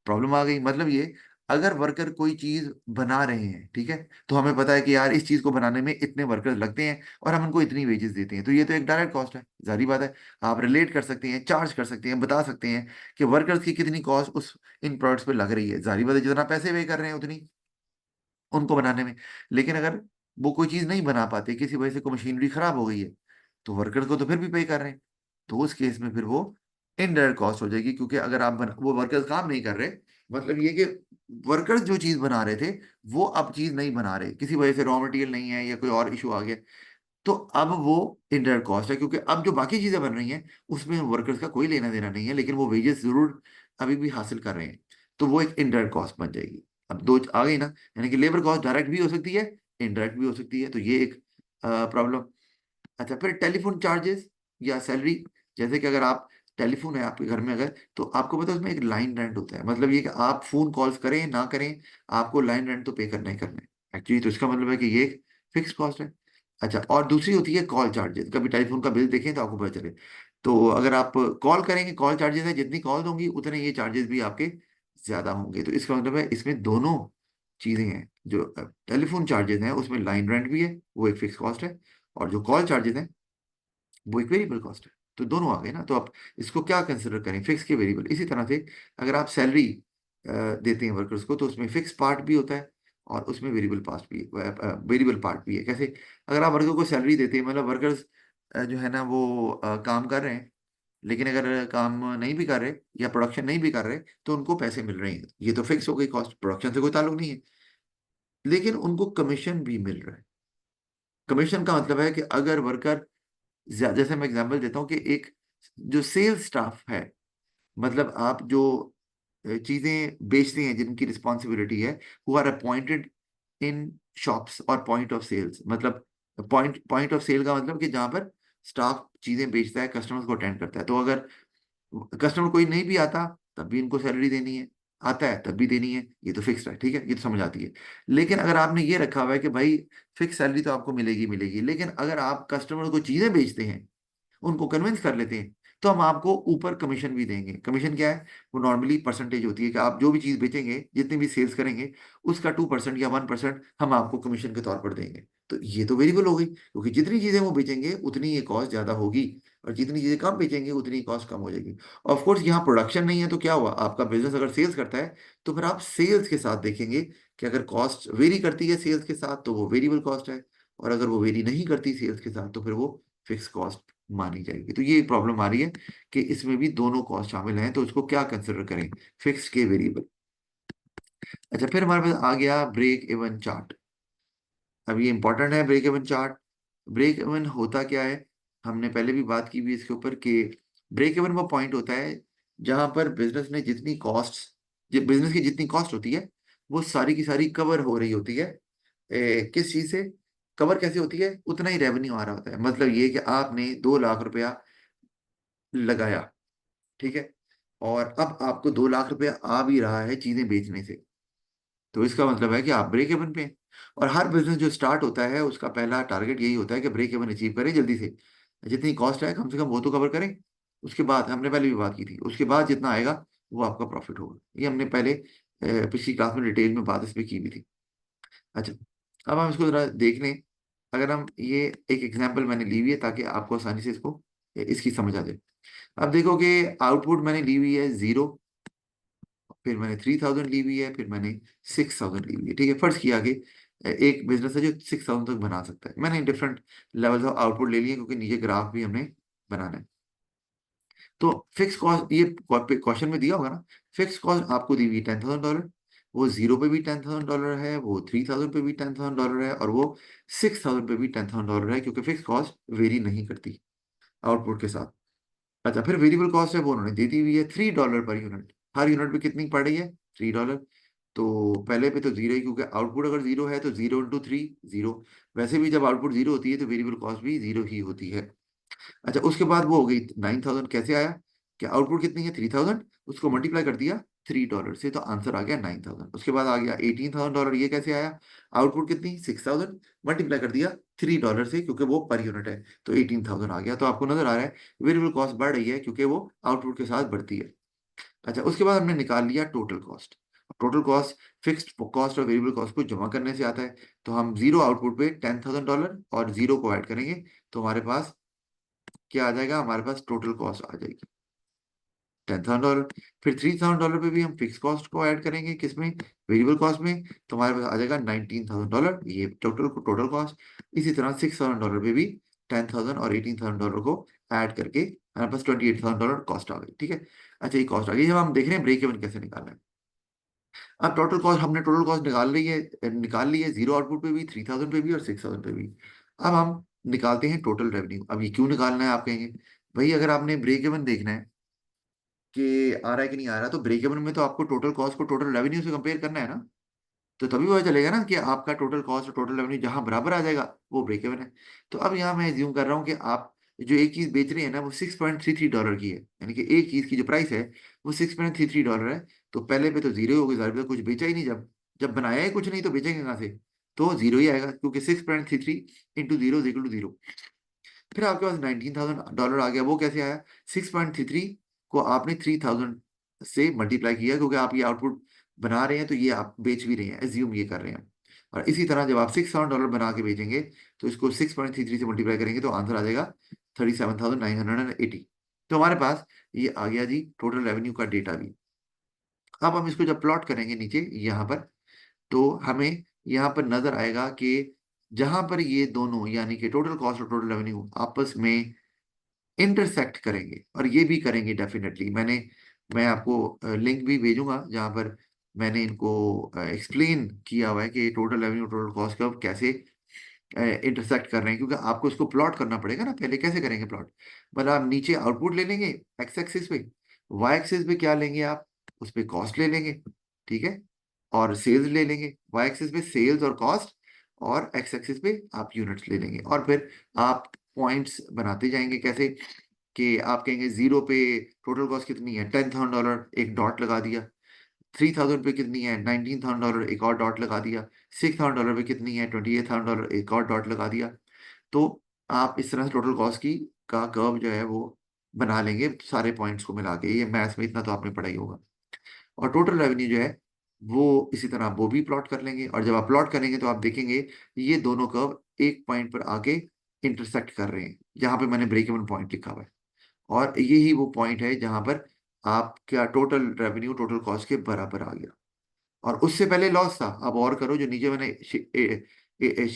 प्रॉब्लम आ गई, मतलब ये, अगर वर्कर कोई चीज बना रहे हैं, ठीक है, तो हमें पता है कि यार इस चीज को बनाने में इतने वर्कर्स लगते हैं और हम उनको इतनी वेजेस देते हैं, तो ये तो एक डायरेक्ट कॉस्ट है, जारी बात है। आप रिलेट कर सकते हैं, चार्ज कर सकते हैं, बता सकते हैं कि वर्कर्स की कितनी कॉस्ट उस इन प्रोडक्ट्स पे लग रही है, जारी बात है, जितना पैसे पे कर रहे हैं उतनी उनको बनाने में। लेकिन अगर वो कोई चीज नहीं बना पाते, किसी वजह से कोई मशीनरी खराब हो गई है, तो वर्कर्स को तो फिर भी पे कर रहे हैं, तो उस केस में फिर वो इनडायरेक्ट कॉस्ट हो जाएगी, क्योंकि अगर वो वर्कर्स काम नहीं कर रहे, मतलब ये कि वर्कर्स जो चीज बना रहे थे वो अब चीज नहीं बना रहे, किसी वजह से रॉ मटेरियल नहीं है या कोई और इशू आ गया, तो अब वो इनडायरेक्ट कॉस्ट है, क्योंकि अब जो बाकी चीजें बन रही हैं उसमें वर्कर्स का कोई लेना देना नहीं है, लेकिन वो वेजेस जरूर अभी भी हासिल कर रहे हैं, तो वो एक इनडायरेक्ट कॉस्ट बन जाएगी। अब दो आ गई ना, यानी कि लेबर कॉस्ट डायरेक्ट भी हो सकती है, इनडायरेक्ट भी हो सकती है, तो ये एक प्रॉब्लम। अच्छा, फिर टेलीफोन चार्जेस या सैलरी, जैसे कि अगर आप, टेलीफोन है आपके घर में अगर, तो आपको पता है उसमें एक लाइन रेंट होता है, मतलब ये कि आप फोन कॉल्स करें ना करें, आपको लाइन रेंट तो पे करना ही करना है एक्चुअली, तो इसका मतलब है कि ये एक फिक्स कॉस्ट है। अच्छा, और दूसरी होती है कॉल चार्जेस, कभी टेलीफोन का बिल देखें तो आपको पता चले, तो अगर आप कॉल करेंगे, कॉल चार्जेस है, जितनी कॉल होंगी उतने ये चार्जेस भी आपके ज्यादा होंगे, तो इसका मतलब है इसमें दोनों चीजें हैं, जो टेलीफोन चार्जेस हैं उसमें लाइन रेंट भी है, वो एक फिक्स कॉस्ट है, और जो कॉल चार्जेस हैं वो एक वेरिएबल कॉस्ट है, तो दोनों आ गए ना। तो आप इसको क्या कंसिडर करें, फिक्स के वेरिएबल। इसी तरह से अगर आप सैलरी देते हैं वर्कर्स को, तो उसमें फिक्स पार्ट भी होता है और उसमें वेरिएबल पार्ट भी, वेरिएबल पार्ट भी है। कैसे? अगर आप वर्कर को सैलरी देते हैं, मतलब वर्कर्स जो है ना वो काम कर रहे हैं, लेकिन अगर काम नहीं भी कर रहे या प्रोडक्शन नहीं भी कर रहे तो उनको पैसे मिल रहे हैं, ये तो फिक्स हो गई कॉस्ट, प्रोडक्शन से कोई ताल्लुक नहीं है, लेकिन उनको कमीशन भी मिल रहा है। कमीशन का मतलब है कि अगर वर्कर, जैसे मैं एग्जांपल देता हूँ कि एक जो सेल्स स्टाफ है, मतलब आप जो चीजें बेचते हैं, जिनकी रिस्पॉन्सिबिलिटी है, who are appointed in shops और पॉइंट ऑफ सेल्स, मतलब पॉइंट पॉइंट ऑफ सेल का मतलब कि जहां पर स्टाफ चीजें बेचता है, कस्टमर्स को अटेंड करता है। तो अगर कस्टमर कोई नहीं भी आता तब भी इनको सैलरी देनी है, आता है तब भी देनी है, ये तो फिक्स है, ठीक है, ये तो समझ आती है। लेकिन अगर आपने ये रखा हुआ है कि भाई फिक्स सैलरी तो आपको मिलेगी मिलेगी, लेकिन अगर आप कस्टमर को चीजें बेचते हैं, उनको कन्विंस कर लेते हैं, तो हम आपको ऊपर कमीशन भी देंगे। कमीशन क्या है? वो नॉर्मली परसेंटेज होती है कि आप जो भी चीज बेचेंगे, जितनी भी सेल्स करेंगे, उसका 2% या 1% हम आपको कमीशन के तौर पर देंगे। तो ये तो वेरिएबल हो गई, क्योंकि जितनी चीजें वो बेचेंगे उतनी ये कॉस्ट ज्यादा होगी, और जितनी चीजें कम बेचेंगे उतनी कॉस्ट कम हो जाएगी। ऑफ कोर्स यहाँ प्रोडक्शन नहीं है तो क्या हुआ, आपका बिजनेस अगर सेल्स करता है तो फिर आप सेल्स के साथ देखेंगे कि अगर कॉस्ट वेरी करती है सेल्स के साथ तो वो वेरिएबल कॉस्ट है, और अगर वो वेरी नहीं करती सेल्स के साथ तो फिर वो फिक्स कॉस्ट मानी जाएगी। तो ये प्रॉब्लम आ रही है कि इसमें भी दोनों कॉस्ट शामिल हैं, तो उसको क्या कंसिडर करें, फिक्स के वेरिएबल। अच्छा, फिर हमारे पास आ गया ब्रेक इवन चार्ट। अब ये इंपॉर्टेंट है break even chart. Break even होता क्या है, हमने पहले भी बात की हुई इसके ऊपर कि ब्रेक इवन वो पॉइंट होता है जहां पर बिजनेस ने जितनी कॉस्ट, बिजनेस की जितनी कॉस्ट होती है वो सारी की सारी कवर हो रही होती है। किस चीज से कवर कैसे होती है? उतना ही रेवेन्यू आ रहा होता है। मतलब ये कि आपने 2 लाख रुपया लगाया, ठीक है, और अब आपको 2 लाख रुपया आ भी रहा है चीजें बेचने से, तो इसका मतलब है कि आप ब्रेक इवन पे हैं। और हर बिजनेस जो स्टार्ट होता है उसका पहला टारगेट यही होता है कि ब्रेक इवन अचीव करें जल्दी से, जितनी कॉस्ट है कम से कम वो तो कवर करें। उसके बाद हमने पहले भी बात की थी, उसके बाद जितना आएगा वो आपका प्रॉफिट होगा। ये हमने पहले पिछली क्लास में डिटेल में बात इस पे की भी थी। अच्छा, अब हम इसको जरा देख लें। अगर हम ये एक एग्जांपल मैंने ली हुई है ताकि आपको आसानी से इसको इसकी समझ आ जाए। अब देखो कि आउटपुट मैंने ली हुई है 0, फिर मैंने 3000 ली हुई है, फिर मैंने 6000 ली हुई है, ठीक है। फर्ज किया कि एक बिजनेस है जो 6000 तक बना सकता है। मैंने डिफरेंट लेवल्स ऑफ आउटपुट ले लिए क्योंकि नीचे ग्राफ भी हमने बनाना है। तो फिक्स कॉस्ट ये क्वेश्चन में दिया होगा ना, फिक्स कॉस्ट आपको दी हुई है $10,000, वो 0 पे भी $10,000 है, वो 3000 पे भी $10,000 है, और वो 6000 पे भी $10,000 है, क्योंकि फिक्स कॉस्ट वेरी नहीं करती आउटपुट के साथ। अच्छा, फिर वेरिएबल कॉस्ट है वो उन्होंने दे दी हुई है $3 पर यूनिट। हर यूनिट पे कितनी पड़ रही है? $3। तो पहले पे तो जीरो ही, क्योंकि आउटपुट अगर जीरो है तो 0 × 3 जीरो। वैसे भी जब आउटपुट जीरो होती है तो वेरिएबल कॉस्ट भी जीरो ही होती है। अच्छा, उसके बाद वो हो गई 9000। कैसे आया? कि आउटपुट कितनी है? 3000, उसको मल्टीप्लाई कर दिया $3 से, तो आंसर आ गया 9000। उसके बाद आ गया $18,000। ये कैसे आया? आउटपुट कितनी? 6000, मल्टीप्लाई कर दिया $3 से, क्योंकि वो पर यूनिट है, तो 18,000 आ गया। तो आपको नजर आ रहा है वेरिएबल कॉस्ट बढ़ रही है क्योंकि वो आउटपुट के साथ बढ़ती है। अच्छा, उसके बाद हमने निकाल लिया total cost. Total cost fixed cost और वेरिएबल कॉस्ट को जमा करने से आता है। तो हम जीरो आउटपुट पे $10,000 और जीरो को ऐड करेंगे, तो हमारे पास क्या आ जाएगा? हमारे पास टोटल कॉस्ट आ जाएगी $10,000। फिर $3,000 पे भी हम फिक्स कॉस्ट को ऐड करेंगे, किसमें? वेरिएबल कॉस्ट में, तो हमारे पास आ जाएगा $19,000, ये टोटल कॉस्ट। इसी तरह $6,000 पे भी 10,000 और $18,000 को ऐड करके हमारे पास $28,000 कॉस्ट आ गई, ठीक है। अच्छा, ये कॉस्ट आ गई। जब हम देख रहे हैं ब्रेक इवन कैसे निकालना है, अब टोटल कॉस्ट, हमने टोटल कॉस्ट निकाल ली है 0 आउटपुट पे भी, 3000 पे भी और 6000 पे भी। अब हम निकालते हैं टोटल रेवेन्यू। अब ये क्यों निकालना है आप कहेंगे? भाई अगर आपने ब्रेक इवन देखना है कि आ रहा है कि नहीं आ रहा, तो ब्रेक इवन में तो आपको टोटल कॉस्ट को टोटल रेवेन्यू से कंपेयर करना है ना, तो तभी पता चलेगा ना कि आपका टोटल कॉस्ट और टोटल रेवेन्यू जहां बराबर आ जाएगा वो ब्रेक इवन है। तो अब यहाँ मैं एज्यूम कर रहा हूँ कि आप जो एक चीज बेच रहे हैं ना वो $6.33 की है, यानी कि एक चीज की जो प्राइस है वो $6.33 है। तो पहले पे तो जीरो ही होगी, जाहिर बात है, कुछ बेचा ही नहीं। जब जब बनाया ही कुछ नहीं तो बेचेंगे कहाँ से? तो जीरो ही आएगा, क्योंकि 6.33 into zero is equal to zero. फिर आपके पास $19,000 आ गया। वो कैसे आया? 6.33 को आपने 3000 से मल्टीप्लाई किया, क्योंकि आप ये आउटपुट बना रहे हैं तो ये आप बेच भी रहे हैं, एज्यूम ये कर रहे हैं। और इसी तरह जब आप $6,000 बना के बेचेंगे तो इसको 6.33 से मल्टीप्लाई करेंगे तो आंसर आ जाएगा 37,980। तो हमारे पास ये आ गया जी टोटल रेवेन्यू का डेटा भी। अब हम इसको जब प्लॉट करेंगे नीचे यहाँ पर, तो हमें यहाँ पर नजर आएगा कि जहां पर ये दोनों यानी कि टोटल कॉस्ट और टोटल रेवेन्यू आपस में इंटरसेक्ट करेंगे, और ये भी करेंगे डेफिनेटली। मैं आपको लिंक भी भेजूंगा जहां पर मैंने इनको एक्सप्लेन किया हुआ है कि total revenue total cost curve कैसे इंटरसेक्ट कर रहे हैं, क्योंकि आपको इसको प्लॉट करना पड़ेगा ना। पहले कैसे करेंगे प्लॉट? मतलब आप नीचे आउटपुट ले लेंगे एक्स एक्सिस पे, वाई एक्सिस पे क्या लेंगे आप? उस पे कॉस्ट ले लेंगे, ठीक है, और सेल्स ले लेंगे। वाई एक्सिस पे सेल्स और कॉस्ट, और एक्स एक्सिस पे आप यूनिट्स ले लेंगे। और फिर आप पॉइंट्स बनाते जाएंगे। कैसे कि आप कहेंगे जीरो पे टोटल कॉस्ट कितनी है, $10,000, एक डॉट लगा दिया। 3,000 पे कितनी है, $19,000, एक और डॉट लगा दिया। $6,000 पे कितनी है, $28,000, एक और डॉट लगा दिया। तो आप इस तरह से टोटल कॉस्ट की का कर्व जो है वो बना लेंगे सारे पॉइंट्स को मिला के। ये मैथ्स में इतना तो आपने पढ़ा ही होगा। और टोटल रेवेन्यू जो है वो इसी तरह वो भी प्लॉट कर लेंगे। और जब आप प्लॉट करेंगे तो आप देखेंगे ये दोनों कर्व एक पॉइंट पर आके इंटरसेक्ट कर रहे हैं, जहां पे मैंने ब्रेक इवन पॉइंट लिखा हुआ है। और यही वो पॉइंट है जहां पर आपका टोटल रेवेन्यू टोटल कॉस्ट के बराबर आ गया। और उससे पहले लॉस था। अब और करो, जो नीचे मैंने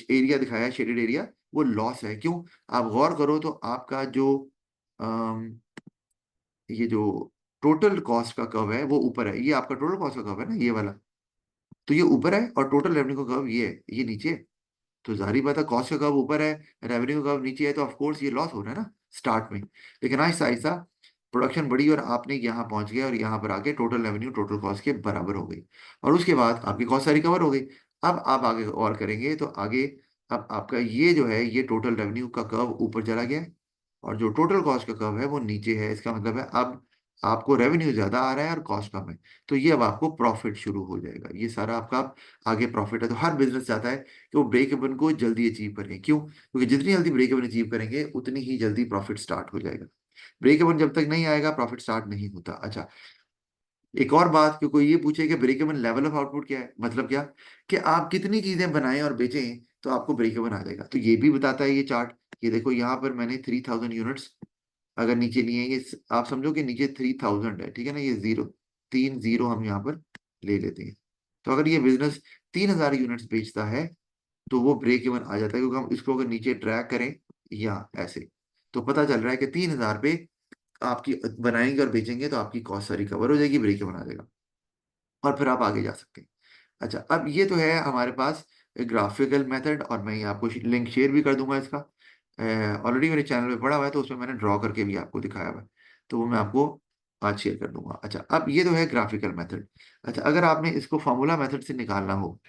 एरिया दिखाया है, शेडेड एरिया, वो लॉस है। क्यों? आप गौर करो तो आपका जो ये जो टोटल कॉस्ट का कर्व है वो ऊपर है। ये आपका टोटल कॉस्ट का कर्व है ना, ये वाला। तो ये ऊपर है और टोटल रेवेन्यू का कर्व ये है, ये नीचे है। तो जाहिर बात है, कॉस्ट का कर्व ऊपर है, रेवेन्यू का कर्व नीचे है, तो ऑफ कोर्स ये लॉस हो रहा है ना स्टार्ट में। लेकिन आहिस्ता आहिस्ता प्रोडक्शन बढ़ी और आपने यहाँ पहुंच गया, और यहाँ पर आके टोटल रेवेन्यू टोटल कॉस्ट के बराबर हो गई। और उसके बाद आपकी कॉस्ट सारी कवर हो गई। अब आप आगे और करेंगे तो आगे अब आपका ये जो है ये टोटल रेवेन्यू का कर्व ऊपर चला गया है, और जो टोटल कॉस्ट का कर्व है वो नीचे है। इसका मतलब है अब आपको रेवेन्यू ज्यादा आ रहा है और कॉस्ट कम है। तो ये अब आपको प्रॉफिट शुरू हो जाएगा। ये सारा आपका आगे प्रॉफिट है। तो हर बिजनेस चाहता है कि वो ब्रेक इवन को जल्दी अचीव करें। क्यों? क्योंकि जितनी जल्दी ब्रेक इवन अचीव करेंगे उतनी ही जल्दी प्रॉफिट स्टार्ट हो जाएगा। ब्रेक इवन जब तक नहीं आएगा प्रॉफिट स्टार्ट नहीं होता। अच्छा, एक और बात कि कोई ये पूछे कि break even level of output क्या है, मतलब क्या कि आप कितनी चीजें बनाएं और बेचें तो आपको ब्रेक इवन आ जाएगा। तो ये भी बताता है ये चार्ट। ये देखो, यहाँ पर मैंने 3,000 यूनिट्स अगर नीचे लिए हैं, ये आप समझो कि नीचे 3,000 है, ठीक है ना, ये जीरो, 3 0 हम यहाँ पर ले लेते हैं। तो अगर ये बिजनेस 3,000 यूनिट्स बेचता है तो वो ब्रेक इवन आ जाता है। क्योंकि हम इसको अगर नीचे ट्रैक करें या ऐसे, तो पता चल रहा है कि 3,000 पे आपकी बनाएंगे और बेचेंगे तो आपकी कॉस्ट सारी कवर हो जाएगी, ब्रेक इवन आ जाएगा, और फिर आप आगे जा सकते हैं। अच्छा, अब ये तो है हमारे पास ग्राफिकल मेथड, और मैं ये आपको लिंक शेयर भी कर दूंगा इसका। ऑलरेडी मेरे चैनल पे पड़ा हुआ है, तो उसमें मैंने ड्रॉ करके भी आपको दिखाया हुआ है, तो वो मैं आपको आज शेयर कर दूंगा। अच्छा, अब ये तो है ग्राफिकल मेथड। अच्छा, अगर आपने इसको फॉर्मूला मेथड से निकालना हो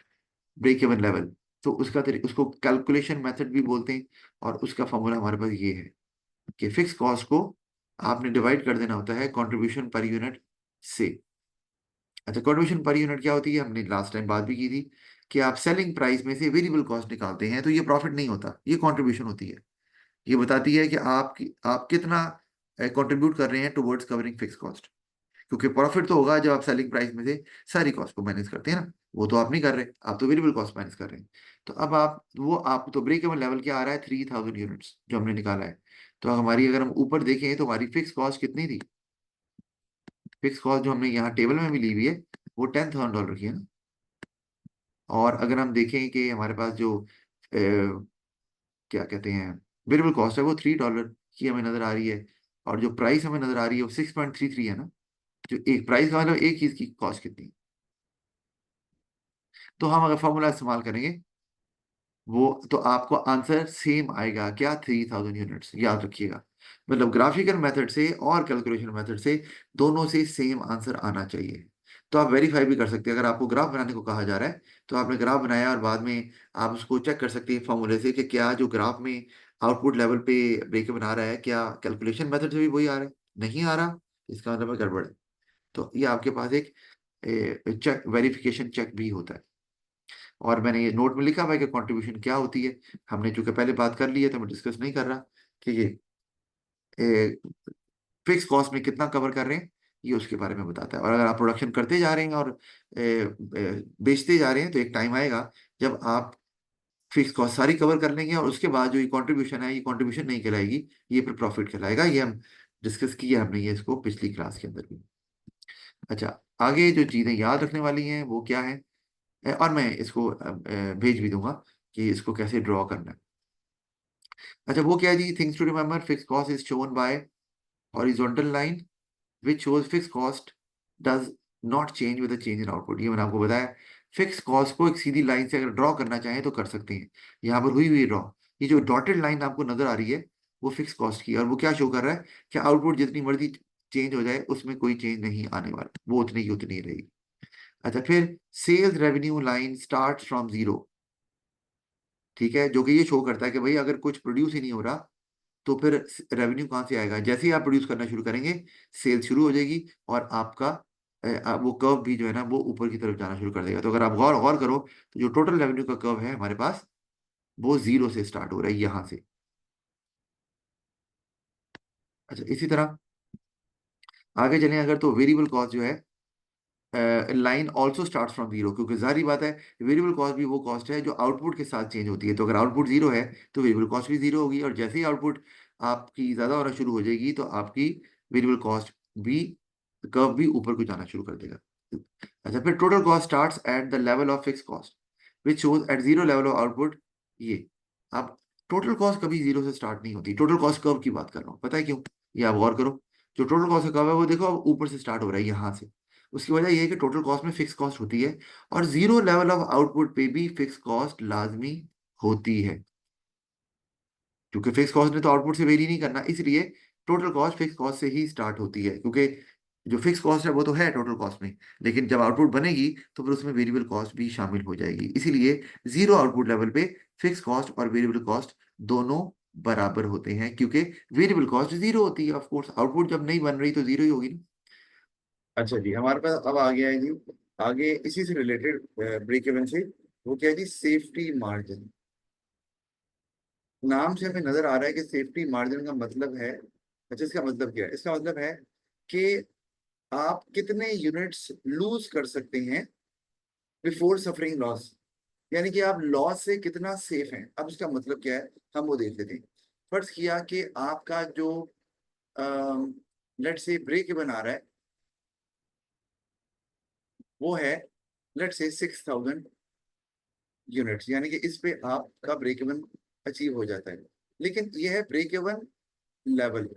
ब्रेक इवन लेवल, तो उसको कैलकुलेशन मेथड भी बोलते हैं। और उसका फॉर्मूला हमारे पास ये है कि फिक्स कॉस्ट को आपने डिवाइड कर देना होता है कंट्रीब्यूशन पर यूनिट से। अच्छा, कंट्रीब्यूशन पर यूनिट क्या होती है, हमने लास्ट टाइम बात भी की थी कि आप सेलिंग प्राइस में से वेरिएबल कॉस्ट निकालते हैं, तो ये प्रॉफिट नहीं होता, ये कंट्रीब्यूशन होती है। ये बताती है कि आप कितना कंट्रीब्यूट कर रहे हैं टुवर्ड्स कवरिंग फिक्स कॉस्ट। क्योंकि प्रॉफिट तो होगा जब आप सेलिंग प्राइस में से सारी कॉस्ट को मैनेज करते हैं ना, वो तो आप नहीं कर रहे, आप तो वेरिएबल कॉस्ट मैनेज कर रहे हैं। तो अब आप तो ब्रेक इवन लेवल क्या आ रहा है, 3,000 यूनिट्स जो हमने निकाला है। तो हमारी अगर हम ऊपर देखें तो हमारी फिक्स कॉस्ट कितनी थी, फिक्स कॉस्ट जो हमने यहाँ टेबल में भी ली हुई है वो $10,000 की है ना। और अगर हम देखें कि हमारे पास जो क्या कहते हैं वेरिएबल कॉस्ट है वो $3 की हमें नजर आ रही है, और जो प्राइस हमें नजर आ रही है वो 6.33 है ना। जो एक प्राइस का मतलब एक चीज की कॉस्ट कितनी। तो हम अगर फॉर्मूला इस्तेमाल करेंगे वो, तो आपको आंसर सेम आएगा, क्या, 3,000 यूनिट्स, याद रखिएगा। मतलब ग्राफिकल मेथड से और कैलकुलेशन मेथड से दोनों से सेम आंसर आना चाहिए। तो आप वेरीफाई भी कर सकते हैं। अगर आपको ग्राफ बनाने को कहा जा रहा है तो आपने ग्राफ बनाया और बाद में आप उसको चेक कर सकते हैं फॉर्मूले से कि क्या जो ग्राफ में आउटपुट लेवल पे ब्रेक बना रहा है, क्या कैलकुलेशन मेथड से भी वही आ रहा है। नहीं आ रहा, इसका मतलब है गड़बड़ है। तो ये आपके पास एक चेक, वेरिफिकेशन चेक भी होता है। और मैंने ये नोट में लिखा हुआ है कि कंट्रीब्यूशन क्या होती है। हमने चूंकि पहले बात कर ली है तो मैं डिस्कस नहीं कर रहा कि ये फिक्स कॉस्ट में कितना कवर कर रहे हैं, ये उसके बारे में बताता है। और अगर आप प्रोडक्शन करते जा रहे हैं और बेचते जा रहे हैं तो एक टाइम आएगा जब आप फिक्स कॉस्ट सारी कवर कर लेंगे, और उसके बाद जो ये कंट्रीब्यूशन है ये कंट्रीब्यूशन नहीं कहलाएगी, ये फिर प्रॉफिट कहलाएगा। ये हम डिस्कस किया हमने ये इसको पिछली क्लास के अंदर भी। अच्छा, आगे जो चीजें याद रखने वाली हैं वो क्या है, और मैं इसको भेज भी दूंगा कि इसको कैसे ड्रॉ करना है। अच्छा, वो क्या है जी, things to remember, fix cost is shown by horizontal line which shows fix cost does not change with the change in output. ये मैंने आपको बताया, फिक्स कॉस्ट को एक सीधी लाइन से अगर ड्रॉ करना चाहें तो कर सकते हैं। यहाँ पर हुई हुई ड्रॉ, ये जो डॉटेड लाइन आपको नजर आ रही है वो फिक्स कॉस्ट की है, और वो क्या शो कर रहा है कि आउटपुट जितनी मर्जी चेंज हो जाए उसमें कोई चेंज नहीं आने वाला, वो उतनी की उतनी रहेगी। अच्छा, फिर sales revenue line start from zero, ठीक है, जो कि ये शो करता है कि भाई अगर कुछ प्रोड्यूस ही नहीं हो रहा तो फिर रेवेन्यू कहाँ से आएगा। जैसे ही आप प्रोड्यूस करना शुरू करेंगे सेल्स शुरू हो जाएगी, और आपका वो कर्व भी जो है ना वो ऊपर की तरफ जाना शुरू कर देगा। तो अगर आप गौर गौर करो तो जो टोटल रेवेन्यू का कर्व है हमारे पास वो जीरो से स्टार्ट हो रहा है यहाँ से। अच्छा, इसी तरह आगे चलें अगर, तो वेरिएबल कॉस्ट जो है line also start from zero, क्योंकि जाहिर बात है वेरिएबल कॉस्ट भी वो कॉस्ट है जो आउटपुट के साथ चेंज होती है। तो अगर आउटपुट जीरो है तो वेरिएबल कॉस्ट भी जीरो होगी, और जैसे ही आउटपुट आपकी ज्यादा होना शुरू हो जाएगी तो आपकी वेरिएबल कॉस्ट भी, कर्व भी ऊपर को जाना शुरू कर देगा। अच्छा, फिर total cost starts at the level of fix cost which shows at zero level of output. ये आप, टोटल कॉस्ट कभी जीरो से स्टार्ट नहीं होती, टोटल कॉस्ट कर्व की बात कर रहा हूँ, पता है क्यों? ये आप गौर करो, जो टोटल कॉस्ट का कर्व है वो देखो अब ऊपर से स्टार्ट हो रहा है यहाँ से। उसकी वजह यह है कि टोटल कॉस्ट में फिक्स कॉस्ट होती है, और जीरो लेवल ऑफ आउटपुट पे भी फिक्स कॉस्ट लाजमी होती है, क्योंकि फिक्स कॉस्ट ने तो आउटपुट से वेरी नहीं करना, इसलिए टोटल कॉस्ट फिक्स कॉस्ट से ही स्टार्ट होती है, क्योंकि जो फिक्स कॉस्ट है वो तो है टोटल कॉस्ट में, लेकिन जब आउटपुट बनेगी तो फिर उसमें वेरिएबल कॉस्ट भी शामिल हो जाएगी। इसीलिए जीरो आउटपुट लेवल पे फिक्स कॉस्ट और वेरिएबल कॉस्ट दोनों बराबर होते हैं, क्योंकि वेरिएबल कॉस्ट जीरो होती है, ऑफ कोर्स आउटपुट जब नहीं बन रही तो जीरो ही होगी ना। अच्छा जी, हमारे पास अब आ गया है जी, आगे इसी से रिलेटेड ब्रेक इवन से, वो क्या है जी, सेफ्टी मार्जिन। नाम से हमें नजर आ रहा है कि सेफ्टी मार्जिन का मतलब है, अच्छा इसका मतलब क्या है? इसका मतलब है कि आप कितने यूनिट्स लूज कर सकते हैं बिफोर सफरिंग लॉस, यानी कि आप लॉस से कितना सेफ हैं। अब इसका मतलब क्या है, हम वो देख लेते हैं। फर्ज किया कि आपका जो लेट से ब्रेक इवन आ रहा है वो है लेट से 6000 यूनिट्स, यानी कि इस पे आपका ब्रेक इवन अचीव हो जाता है। लेकिन ये है ब्रेक इवन लेवल,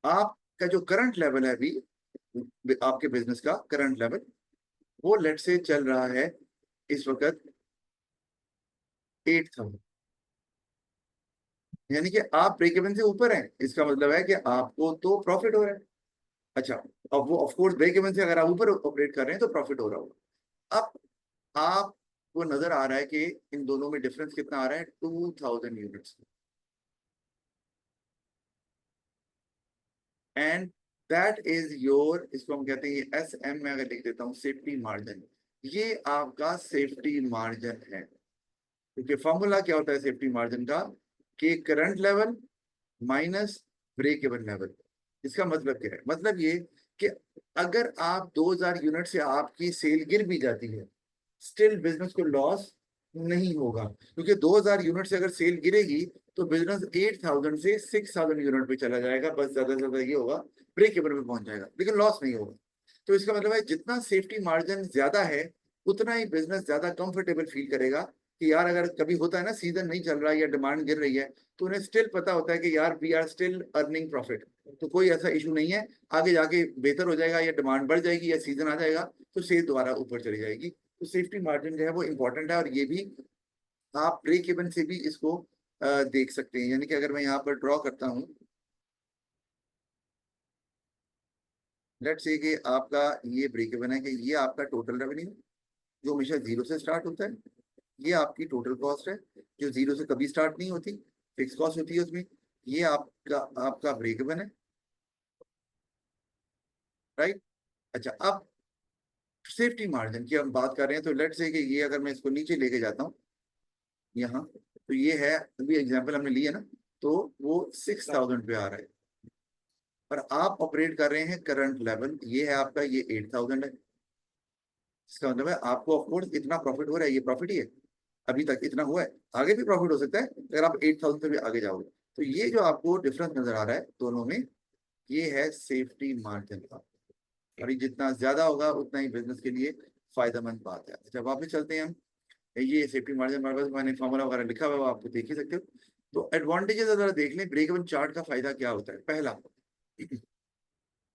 आपका जो करंट लेवल है अभी, आपके बिजनेस का करंट लेवल, वो लेट से चल रहा है इस वक्त 8000, यानी कि आप ब्रेक इवन से ऊपर हैं। इसका मतलब है कि आपको तो प्रॉफिट हो रहा है। अच्छा, अब वो ऑफ कोर्स ब्रेक इवन से अगर आप ऊपर ऑपरेट कर रहे हैं तो प्रॉफिट हो रहा होगा। अब आपको नजर आ रहा है कि इन दोनों में डिफरेंस कितना आ रहा है, 2000 units, and that is your, इसको हम कहते हैं एस एम में अगर लिख देता हूँ सेफ्टी मार्जिन, ये आपका सेफ्टी मार्जिन है। क्योंकि फॉर्मूला क्या होता है सेफ्टी मार्जिन का, कि current level minus break even level. इसका मतलब क्या है, मतलब ये कि अगर आप 2000 यूनिट से आपकी सेल गिर भी जाती है, स्टिल बिजनेस को लॉस नहीं होगा, क्योंकि 2000 यूनिट से अगर सेल गिरेगी तो बिजनेस 8000 से 6000 यूनिट पे चला जाएगा, बस ज्यादा से ज्यादा ये होगा ब्रेक इवन पे पहुंच जाएगा, लेकिन लॉस नहीं होगा। तो इसका मतलब है जितना सेफ्टी मार्जिन ज्यादा है उतना ही बिजनेस ज्यादा कंफर्टेबल फील करेगा कि यार अगर कभी होता है ना सीजन नहीं चल रहा है या डिमांड गिर रही है, तो उन्हें स्टिल पता होता है कि यार we are still earning profit, तो कोई ऐसा इशू नहीं है, आगे जाके बेहतर हो जाएगा या डिमांड बढ़ जाएगी या सीजन आ जाएगा तो सेल दोबारा ऊपर चली जाएगी। तो सेफ्टी मार्जिन जो है वो इंपॉर्टेंट है, और ये भी आप ब्रेक इवन से भी इसको देख सकते हैं। यानी कि अगर मैं यहाँ पर ड्रॉ करता हूँ, लेट्स से कि आपका ये ब्रेक इवन है, कि ये आपका टोटल रेवेन्यू जो हमेशा जीरो से स्टार्ट होता है, ये आपकी टोटल कॉस्ट है जो जीरो से कभी स्टार्ट नहीं होती, फिक्स कॉस्ट होती है उसमें, ये आपका आपका ब्रेक इवन है, राइट। अच्छा, अब सेफ्टी मार्जिन की हम बात कर रहे हैं, तो लेट्स से कि ये अगर मैं इसको नीचे लेके जाता हूँ यहाँ, तो ये है अभी एग्जाम्पल हमने लिया ना, तो वो 6000 पे आ रहा है, और आप ऑपरेट कर रहे हैं करंट लेवल, ये है आपका, ये 8000 है। इसका मतलब है आपको ऑफकोर्स इतना प्रॉफिट हो रहा है, ये प्रॉफिट ही है, अभी तक इतना हुआ है, आगे भी प्रॉफिट हो सकता है अगर आप 8000 से भी आगे जाओगे। तो ये जो आपको डिफरेंस नजर आ रहा है दोनों में, ये है सेफ्टी मार्जिन का, और ये जितना ज्यादा होगा उतना ही बिजनेस के लिए फायदेमंद बात है। जब वापस चलते हैं हम, ये सेफ्टी मार्जिन हमारे पास मैंने फॉर्मूला वगैरह लिखा हुआ है, वो आप देख ही सकते हो। तो एडवांटेजेस अगर देख लें, ब्रेक इवन चार्ट का फायदा क्या होता है, पहला,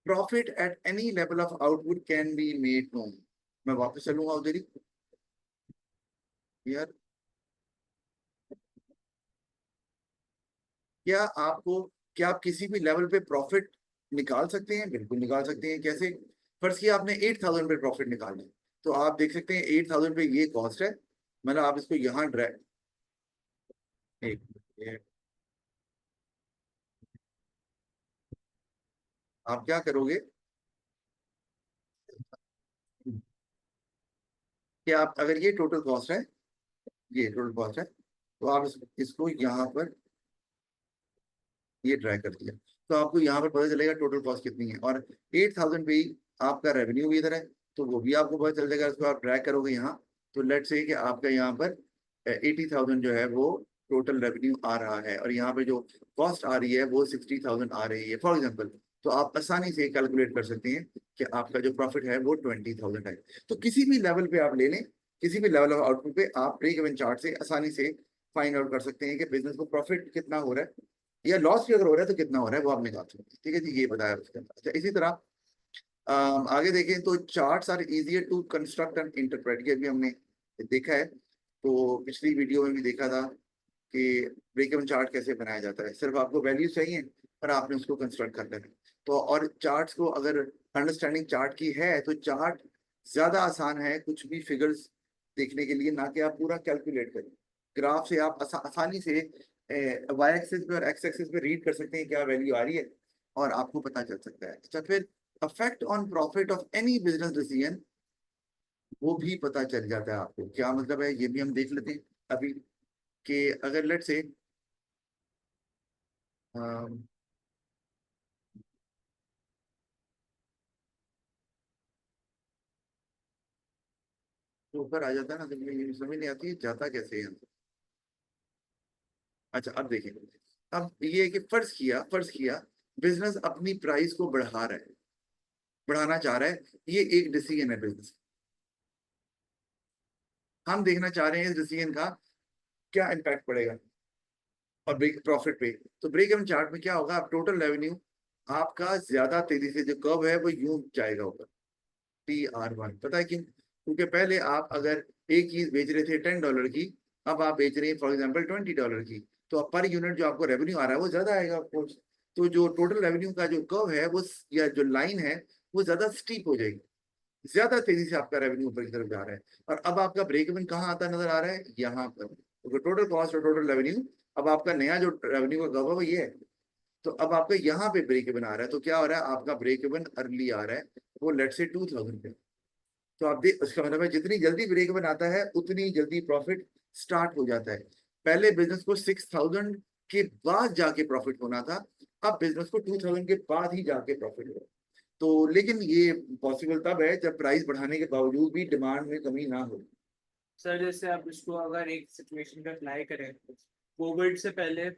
profit at any level of output can be made known. मैं वापस चलूंगा उधर ही यार, क्या आपको कि आप किसी भी लेवल पे प्रॉफिट निकाल सकते हैं, बिल्कुल निकाल सकते हैं। कैसे? फर्स्ट किया आपने 8,000 पे प्रॉफिट निकालना है, तो आप देख सकते हैं 8,000 पे ये कॉस्ट है, मतलब आप इसको यहाँ ड्रैग, एक ये, आप क्या करोगे कि आप अगर ये टोटल कॉस्ट है, ये टोटल कॉस्ट है, तो आप इसको यहाँ पर ये ड्रैग कर दिया, तो आपको यहाँ पर पता चलेगा टोटल कॉस्ट कितनी है। और 8,000 पे ही आपका रेवेन्यू भी इधर है, तो वो भी आपको पता चल जाएगा। इसको आप ड्रैग करोगे यहाँ, तो लेट से कि आपका यहाँ पर 80,000 जो है वो टोटल रेवेन्यू आ रहा है, और यहाँ पे जो कॉस्ट आ रही है वो 60,000 आ रही है फॉर एग्जाम्पल। तो आप आसानी से कैलकुलेट कर सकते हैं कि आपका जो प्रॉफिट है वो 20,000 है। तो किसी भी लेवल पे आप ले लें, किसी भी लेवल ऑफ आउटपुट पे आप ब्रेक इवन चार्ट से आसानी से फाइंड आउट कर सकते हैं कि बिजनेस को प्रॉफिट कितना हो रहा है, या लॉस भी अगर हो रहा है तो कितना हो रहा है, वो आप निकाल सकते हैं। ठीक है जी, ये बताया उसके अंदर। अच्छा, इसी तरह आगे देखें तो charts are easier to construct and interpret, ये भी हमने देखा है, तो पिछली वीडियो में भी देखा था कि ब्रेक इवन चार्ट कैसे बनाया जाता है। सिर्फ आपको वैल्यू चाहिए और आपने उसको कंस्ट्रक्ट कर लेना। तो और चार्ट्स को अगर अंडरस्टैंडिंग चार्ट की है तो चार्ट ज्यादा आसान है कुछ भी फिगर्स देखने के लिए, ना कि आप पूरा कैलकुलेट करें। ग्राफ से आप आसानी से वाई एक्सिस पे और एक्स एक्सिस पे रीड कर सकते हैं क्या वैल्यू आ रही है, और आपको पता चल सकता है। अच्छा, फिर affect on profit of any business decision, वो भी पता चल जाता है आपको। क्या मतलब है, ये भी हम देख लेते हैं अभी, कि अगर लेट से तो ऊपर आ जाता है ना, तो मुझे ये समझ नहीं आती है जाता कैसे है। अच्छा, अब देखिए, अब ये है कि फर्ज किया बिजनेस अपनी प्राइस को बढ़ा रहा है, बढ़ाना चाह रहा है, ये एक डिसीजन है बिजनेस। हम देखना चाह रहे हैं इस डिसीजन का क्या इम्पैक्ट पड़ेगा और ब्रेक प्रॉफिट पे। तो ब्रेक इवन चार्ट में क्या होगा, आप टोटल रेवेन्यू आपका ज्यादा तेजी से जो कर्व है वो यूं जाएगा ऊपर, TR1। पता है क्यों? क्योंकि पहले आप अगर एक चीज बेच रहे थे $10 की, अब आप बेच रहे हैं फॉर एग्जाम्पल $20 की, तो अब पर यूनिट जो आपको रेवेन्यू आ रहा है वो ज्यादा आएगा ऑफकोर्स। तो जो टोटल रेवेन्यू का जो कर्व है वो, या जो लाइन है, वो ज्यादा स्टीप हो जाएगी, ज्यादा तेजी से आपका रेवेन्यू ऊपर की तरफ जा रहा है। और अब आपका ब्रेक इवन कहाँ आता नजर आ रहा है, यहाँ पर। तो टोटल कॉस्ट और टोटल रेवेन्यू, अब आपका नया जो रेवेन्यू का कर्व है वो ये है। तो अब आपका यहाँ पे ब्रेक इवन आ रहा है, तो क्या हो रहा है, आपका ब्रेक इवन अर्ली आ रहा है, वो लेट से 2,000 पे। तो आप देख, उसका मतलब है जितनी जल्दी ब्रेक इवन आता है उतनी जल्दी प्रॉफिट स्टार्ट हो जाता है। पहले बिजनेस को 6,000 के बाद जाके प्रॉफिट होना था, अब बिजनेस को 2,000 के बाद ही जाके प्रॉफिट हो। तो लेकिन ये पॉसिबल तब है जब प्राइस बढ़ाने के बावजूद भी डिमांड में कमी ना हो।
सर जैसे आप इसको अगर एक सिचुएशन पे अप्लाई करें, कोविड से पहले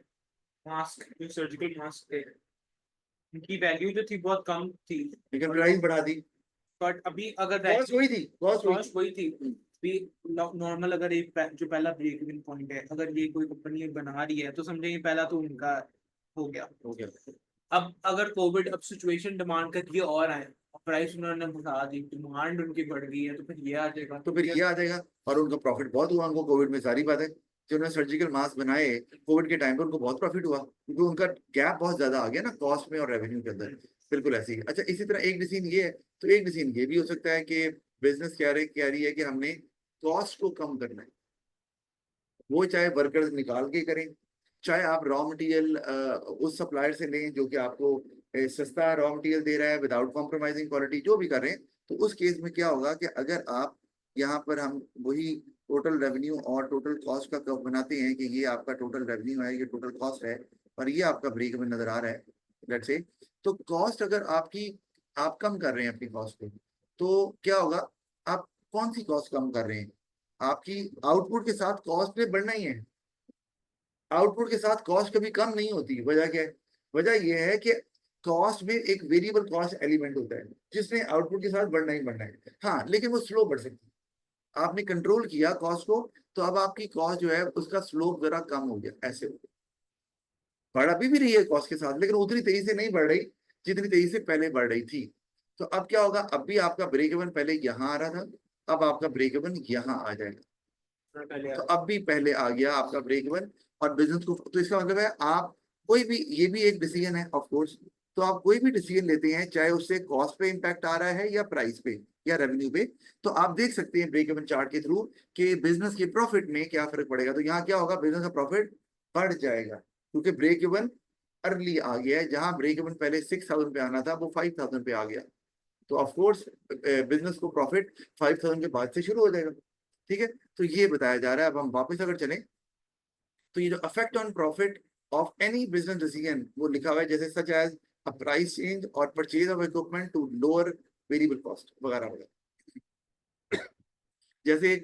मास्क, जो सर्जिकल मास्क थे, उनकी वैल्यू जो थी बहुत कम थी,
लेकिन प्राइस बढ़ा दी,
बट अभी अगर
कॉस्ट वही थी, कॉस्ट वही
कॉस्ट वही थी। भी नॉर्मल अगर एक जो पहला ब्रेक इवन पॉइंट है, अगर ये कोई कंपनी बना रही है तो समझे ये पहला तो उनका हो गया।
हो गया।
अब अगर कोविड, अब सिचुएशन डिमांड का ये और आए, प्राइस उन्होंने बढ़ा दी, डिमांड उनकी बढ़ गई है, तो फिर ये आ जाएगा।
तो फिर ये आ जाएगा, और उनका प्रॉफिट बहुत हुआ उनको कोविड में, सारी बात है। जो उन्होंने सर्जिकल मास्क बनाए कोविड के टाइम पर, उनको बहुत प्रॉफिट हुआ, क्योंकि उनका गैप बहुत ज्यादा आ गया ना कॉस्ट में और रेवेन्यू के अंदर। बिल्कुल ऐसी ही। अच्छा, इसी तरह एक डिसीजन ये है, तो एक डिसीजन ये भी हो सकता है कि बिजनेस कह रही है कि हमने कॉस्ट को कम करना है, वो चाहे वर्कर्स निकाल के करें, चाहे आप रॉ मटेरियल उस सप्लायर से लें जो कि आपको सस्ता रॉ मटेरियल दे रहा है विदाउट कॉम्प्रोमाइजिंग क्वालिटी, जो भी कर रहे हैं। तो उस केस में क्या होगा कि अगर आप यहाँ पर हम वही टोटल रेवेन्यू और टोटल कॉस्ट का कर्व बनाते हैं कि ये आपका टोटल रेवेन्यू है, ये टोटल कॉस्ट है, और ये आपका ब्रेक इवन नजर आ रहा है लेट्स से। तो कॉस्ट अगर आपकी, आप कम कर रहे हैं अपनी कॉस्ट को, तो क्या होगा, आप कौन सी कॉस्ट कम कर रहे हैं, आपकी आउटपुट के साथ कॉस्ट ने बढ़ना ही है। आउटपुट के साथ कॉस्ट कभी कम नहीं होती। वजह क्या है? वजह यह है कि कॉस्ट में एक वेरिएबल कॉस्ट एलिमेंट होता है जिसने आउटपुट के साथ बढ़ना ही बढ़ना है। हाँ, लेकिन वो स्लो बढ़ सकती है। आपने कंट्रोल किया कॉस्ट को, तो अब आपकी कॉस्ट जो है उसका स्लोप जरा कम हो गया, ऐसे बढ़ अभी भी रही है कॉस्ट के साथ, लेकिन उतनी तेजी से नहीं बढ़ रही जितनी तेजी से पहले बढ़ रही थी। तो अब क्या होगा, अब भी आपका ब्रेक इवन पहले यहाँ आ रहा था, अब आपका ब्रेक इवन यहाँ आ जाएगा। तो अब भी पहले आ गया आपका ब्रेक इवन, और बिजनेस को, तो इसका मतलब है आप कोई भी, ये भी एक डिसीजन है ऑफ कोर्स। तो आप कोई भी डिसीजन लेते हैं, चाहे उससे कॉस्ट पे इम्पैक्ट आ रहा है या प्राइस पे या रेवेन्यू पे, तो आप देख सकते हैं ब्रेक इवन चार्ट के थ्रू कि बिजनेस के प्रॉफिट में क्या फर्क पड़ेगा। तो यहाँ क्या होगा, बिजनेस का प्रॉफिट बढ़ जाएगा क्योंकि ब्रेक इवन अर्ली आ गया है। जहां ब्रेक इवन पहले 6,000 पे आना था, वो 5,000 पे आ गया। तो ऑफ कोर्स बिजनेस को प्रॉफिट 5,000 के बाद से शुरू हो जाएगा। ठीक है, तो ये बताया जा रहा है। अब हम वापस अगर चलें, तो ये जो affect on profit of any business decision वो लिखा हुआ है, जैसे such as a price change और purchase of equipment to lower variable cost वगैरह वगैरह। जैसे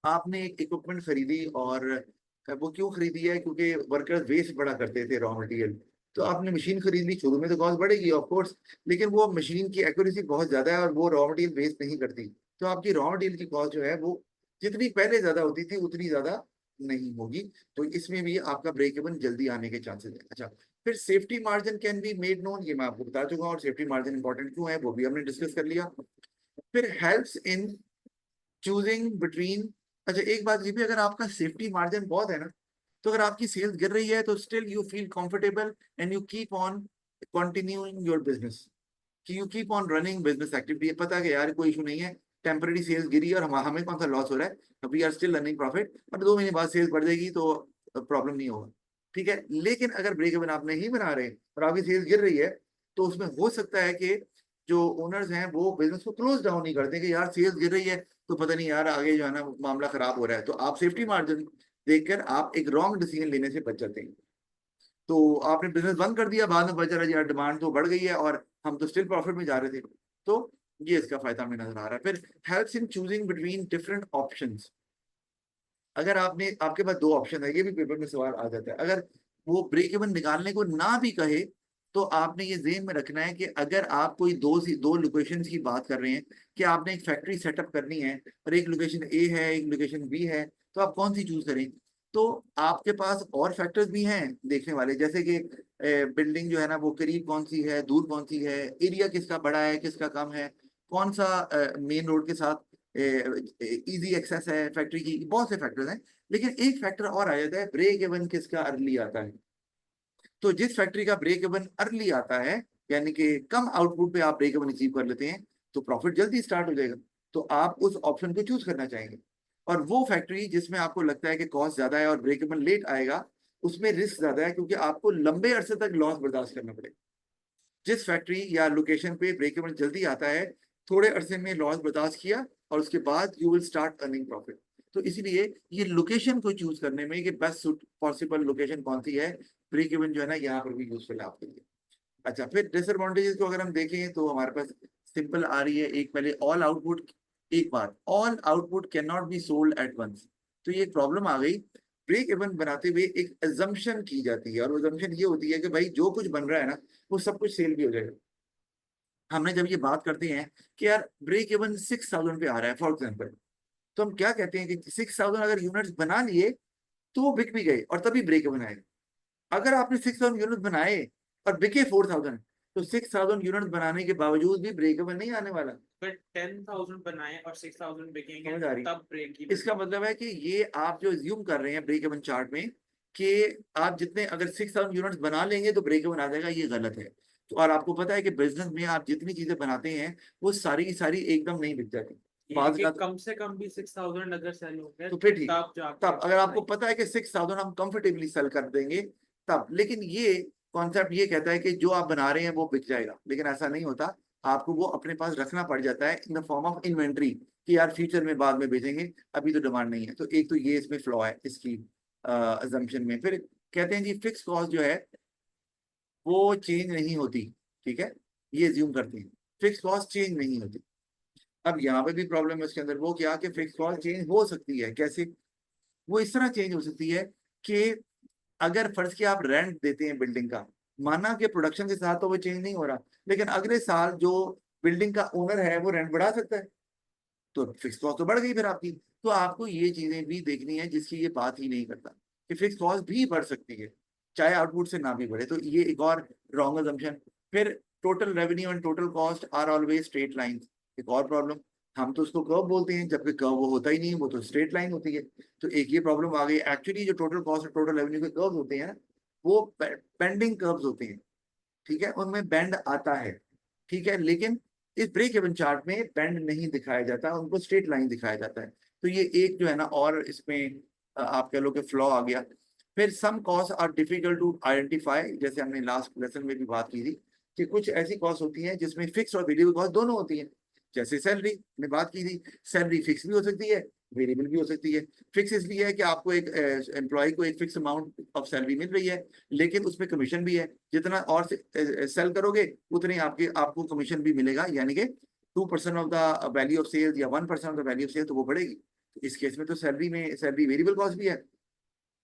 आपने एक इक्विपमेंट खरीदी, और वो क्यों खरीदी है, क्योंकि वर्कर्स वेस्ट बड़ा करते थे रॉ मटेरियल। तो आपने मशीन खरीद ली, शुरू में तो कॉस्ट बढ़ेगी ऑफ कोर्स, लेकिन वो मशीन की एक्यूरेसी बहुत ज्यादा है और वो रॉ मटेरियल वेस्ट नहीं करती। तो आपकी रॉ मटेरियल की कॉस्ट जो है वो जितनी पहले ज्यादा होती थी उतनी ज्यादा नहीं होगी। तो इसमें भी आपका ब्रेक इवन जल्दी आने के चांसेस है। अच्छा, फिर safety margin can be made known, ये मैं आपको बता चुका हूँ, और सेफ्टी मार्जिन इंपॉर्टेंट क्यों है वो भी हमने डिस्कस कर लिया। फिर हेल्प्स इन चूजिंग बिटवीन, अच्छा एक बात ये भी, अगर आपका सेफ्टी मार्जिन बहुत है ना, तो अगर आपकी सेल्स गिर रही है तो still you feel comfortable and you keep on continuing your business, कि you keep on running business activity. पता है कि यार कोई इशू नहीं है, टेम्पररी सेल्स गिरी है और हमें कौन सा लॉस हो रहा है, we are still running profit, और 2 महीने बाद सेल्स बढ़ जाएगी तो प्रॉब्लम नहीं होगा। ठीक है, लेकिन अगर ब्रेक इवन आप नहीं बना रहे और आपकी सेल्स गिर रही है, तो उसमें हो सकता है कि जो ओनर्स हैं वो बिजनेस को क्लोज डाउन नहीं करते कि यार सेल्स गिर रही है तो पता नहीं यार आगे जो है ना मामला खराब हो रहा है। तो आप सेफ्टी मार्जिन देखकर आप एक रॉन्ग डिसीजन लेने से बच जाते हैं। तो आपने बिजनेस बंद कर दिया, बाद में बचा रहा यार डिमांड तो बढ़ गई है और हम तो स्टिल प्रॉफिट में जा रहे थे। तो ये इसका फायदा हमें नजर आ रहा है। फिर helps in choosing between different options. अगर आपने, आपके पास 2 ऑप्शन है, ये भी पेपर में सवाल आ जाता है, अगर वो ब्रेक इवन निकालने को ना भी कहे, तो आपने ये ज़हन में रखना है कि अगर आप कोई दो लोकेशन की बात कर रहे हैं, कि आपने एक फैक्ट्री सेटअप करनी है और एक लोकेशन ए है एक लोकेशन बी है, तो आप कौन सी चूज करें। तो आपके पास और फैक्टर्स भी हैं देखने वाले, जैसे कि बिल्डिंग जो है ना वो करीब कौन सी है, दूर कौन सी है, एरिया किसका बड़ा है किसका कम है, कौन सा मेन रोड के साथ इजी एक्सेस है फैक्ट्री की, बहुत से फैक्टर्स हैं। लेकिन एक फैक्टर और आ जाता है, ब्रेक इवन किसका अर्ली आता है। तो जिस फैक्ट्री का ब्रेक इवन अर्ली आता है, यानी कि कम आउटपुट पे आप ब्रेक इवन अचीव कर लेते हैं, तो प्रॉफिट जल्दी स्टार्ट हो जाएगा। तो आप उस ऑप्शन को चूज करना चाहेंगे। और वो फैक्ट्री जिसमें आपको लगता है कि कॉस्ट ज्यादा है और ब्रेक इवन लेट आएगा, उसमें रिस्क ज्यादा है क्योंकि आपको लंबे अरसे तक लॉस बर्दाश्त करना पड़ेगा। जिस फैक्ट्री या लोकेशन पे ब्रेक इवन जल्दी आता है, थोड़े अरसे में लॉस बर्दाश्त किया और उसके बाद you will start earning profit. तो इसीलिए ये लोकेशन को चूज करने में कि बेस्ट पॉसिबल लोकेशन कौन सी है, ब्रेक इवन जो है ना यहाँ पर भी यूजफुल है आपके लिए। अच्छा, फिर डिसएडवांटेजेस को अगर हम देखें तो हमारे पास सिंपल आ रही है एक, पहले ऑल आउटपुट, एक बार all output can not be sold at once. तो ये प्रॉब्लम आ गई। ब्रेक इवन बनाते हुए एक अजम्पशन की जाती है, और अजम्पशन ये होती है कि भाई जो कुछ बन रहा है ना वो सब कुछ सेल भी हो जाएगा। हमने जब ये बात करते हैं कि यार ब्रेक इवन 6,000 पे आ रहा है फॉर एग्जाम्पल, तो हम क्या कहते हैं कि 6,000 अगर यूनिट्स बना लिए तो वो बिक भी गए और तभी ब्रेक इवन आएगा। अगर आपने 6,000 यूनिट बनाए और बिके 4,000, तो 6,000 यूनिट बनाने के बावजूद भी ब्रेक इवन नहीं आने वाला।
बट 10,000 बनाए और 6,000 बिकेंगे
समझ आ रही?
तब ब्रेक ही
इसका मतलब है कि ये आप जो ज्यूम कर रहे हैं ब्रेक इवन चार्ट में, कि आप जितने अगर 6,000 यूनिट्स बना लेंगे तो ब्रेक इवन आ जाएगा, ये गलत है। तो और आपको पता है कि बिजनेस में आप जितनी चीजें बनाते हैं वो सारी की सारी एकदम नहीं बिक जाती। बात
कि कम से कम भी 6,000 अगर सेल हो गए
तो फिर ठीक,
तब जाके
तब अगर आपको पता है कि 6,000 हम कंफर्टेबली सेल कर देंगे तब। लेकिन ये कॉन्सेप्ट ये कहता है कि जो आप बना रहे हैं वो बिक जाएगा, लेकिन ऐसा नहीं होता। आपको वो अपने पास रखना पड़ जाता है in the form of inventory, कि यार फ्यूचर में बाद में बेचेंगे, अभी तो डिमांड नहीं है। तो एक तो ये इसमें फ्लॉ है इसकी अजम्पशन में। फिर कहते हैं जी फिक्स कॉस्ट जो है वो चेंज नहीं होती। ठीक है, ये ज्यूम करते हैं फिक्स कॉस्ट चेंज नहीं होती। अब यहाँ पे भी प्रॉब्लम है इसके अंदर, वो क्या कि फिक्स कॉस्ट चेंज हो सकती है। कैसे? वो इस तरह चेंज हो सकती है कि अगर फर्ज किया आप रेंट देते हैं बिल्डिंग का, माना कि प्रोडक्शन के साथ तो वो चेंज नहीं हो रहा, लेकिन अगले साल जो बिल्डिंग का ओनर है वो रेंट बढ़ा सकता है, तो फिक्स कॉस्ट तो बढ़ गई फिर आपकी। तो आपको ये चीजें भी देखनी है जिसकी ये बात ही नहीं करता, कि फिक्स कॉस्ट भी बढ़ सकती है चाहे आउटपुट से ना भी बढ़े। तो ये एक और रॉन्ग अजम्पशन। फिर total revenue and total cost are always straight lines, एक और प्रॉब्लम। हम तो उसको कर्व बोलते हैं, जबकि कर्व वो होता ही नहीं है, वो तो स्ट्रेट लाइन होती है। तो एक ये प्रॉब्लम आ गई। एक्चुअली जो टोटल कॉस्ट और टोटल रेवेन्यू के कर्व होते हैं वो बेंडिंग कर्व्स होते हैं, ठीक है, उनमें बेंड आता है, ठीक है, लेकिन इस ब्रेक इवन चार्ट में बेंड नहीं दिखाया जाता, उनको स्ट्रेट लाइन दिखाया जाता है। तो ये एक जो है ना, और इसमें आप कह लो कि फ्लॉ आ गया। फिर some cost are difficult to identify, जैसे हमने लास्ट लेसन में भी बात की थी कि कुछ ऐसी कॉस्ट होती हैं जिसमें फिक्स और वेरिएबल कॉस्ट दोनों होती हैं। जैसे सैलरी में बात की थी, सैलरी फिक्स भी हो सकती है, वेरिएबल भी हो सकती है। फिक्स इसलिए है कि आपको एक एम्प्लॉय को एक फिक्स अमाउंट ऑफ सैलरी मिल रही है, लेकिन उसमें कमीशन भी है, जितना और सेल करोगे उतनी आपको कमीशन भी मिलेगा, यानी कि 2% of the value of sales या 1% of the value of sales, तो वो बढ़ेगी। तो इस केस में तो सैलरी वेरिएबल कॉस्ट भी है,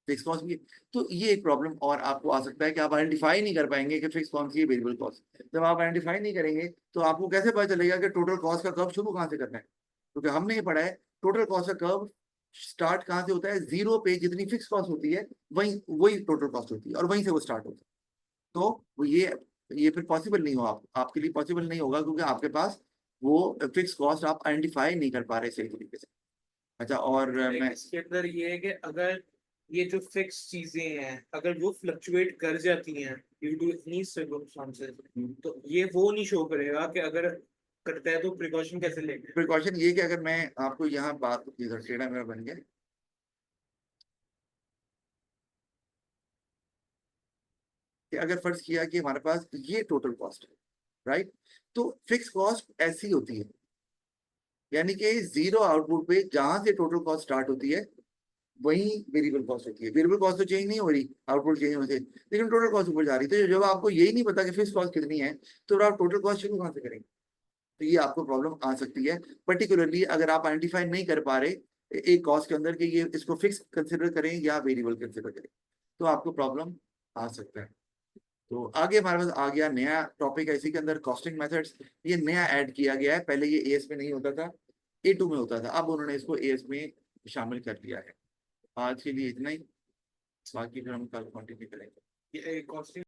फिक्स कॉस्ट भी है। तो ये एक प्रॉब्लम और आपको आ सकता है कि आप आइडेंटिफाई नहीं कर पाएंगे कि फिक्स कौन सी है, वेरिएबल कॉस्ट। जब आप आइडेंटिफाई नहीं करेंगे तो आपको कैसे पता चलेगा कि टोटल कॉस्ट का कर्व शुरू कहाँ से करना है? क्योंकि हमने ये पढ़ा है टोटल कॉस्ट का कर्व स्टार्ट कहाँ से होता है, जीरो पे जितनी फिक्स कॉस्ट होती है वही वही टोटल कॉस्ट होती है, और वहीं से वो स्टार्ट होता है। तो वो ये फिर पॉसिबल नहीं हो, आपके लिए पॉसिबल नहीं होगा, क्योंकि आपके पास वो फिक्स कॉस्ट आप आइडेंटिफाई नहीं कर पा रहे सही तरीके से। अच्छा, और मैं
इसके अंदर ये है कि अगर ये जो फिक्स चीजें हैं अगर वो फ्लक्चुएट कर जाती हैं ड्यू टू इतनी सर्कमस्टांसेस, तो ये वो नहीं शो करेगा कि अगर करता है तो प्रिकॉशन कैसे लेंगे।
प्रिकॉशन ये कि अगर मैं आपको यहाँ बात, इधर टेढ़ा मेरा बन गया, कि अगर फर्ज किया कि हमारे पास ये टोटल कॉस्ट है, राइट, तो फिक्स कॉस्ट ऐसी होती है, यानी कि जीरो आउटपुट पे जहां से टोटल कॉस्ट स्टार्ट होती है वही वेरिएबल कॉस्ट होती है। वेरिएबल कॉस्ट तो चेंज नहीं हो रही, आउटपुट चेंज होते, लेकिन टोटल कॉस्ट ऊपर जा रही है। तो जब आपको यही नहीं पता कि फिक्स कॉस्ट कितनी है, तो आप टोटल कॉस्ट शुरू कहां से करेंगे? तो ये आपको प्रॉब्लम आ सकती है, पर्टिकुलरली अगर आप आइडेंटिफाई नहीं कर पा रहे एक कॉस्ट के अंदर कि ये इसको फिक्स कंसिडर करें या वेरिएबल कंसिडर करें, तो आपको प्रॉब्लम आ सकता है। तो आगे हमारे पास आ गया नया टॉपिक है इसी के अंदर, कॉस्टिंग मेथड्स। ये नया ऐड किया गया है, पहले ये एएस में नहीं होता था, A2 में होता था, अब उन्होंने इसको एएस में शामिल कर लिया है। आज के लिए इतना ही, बाकी फिर हम कल कंटिन्यू करेंगे।
ये कॉस्टिंग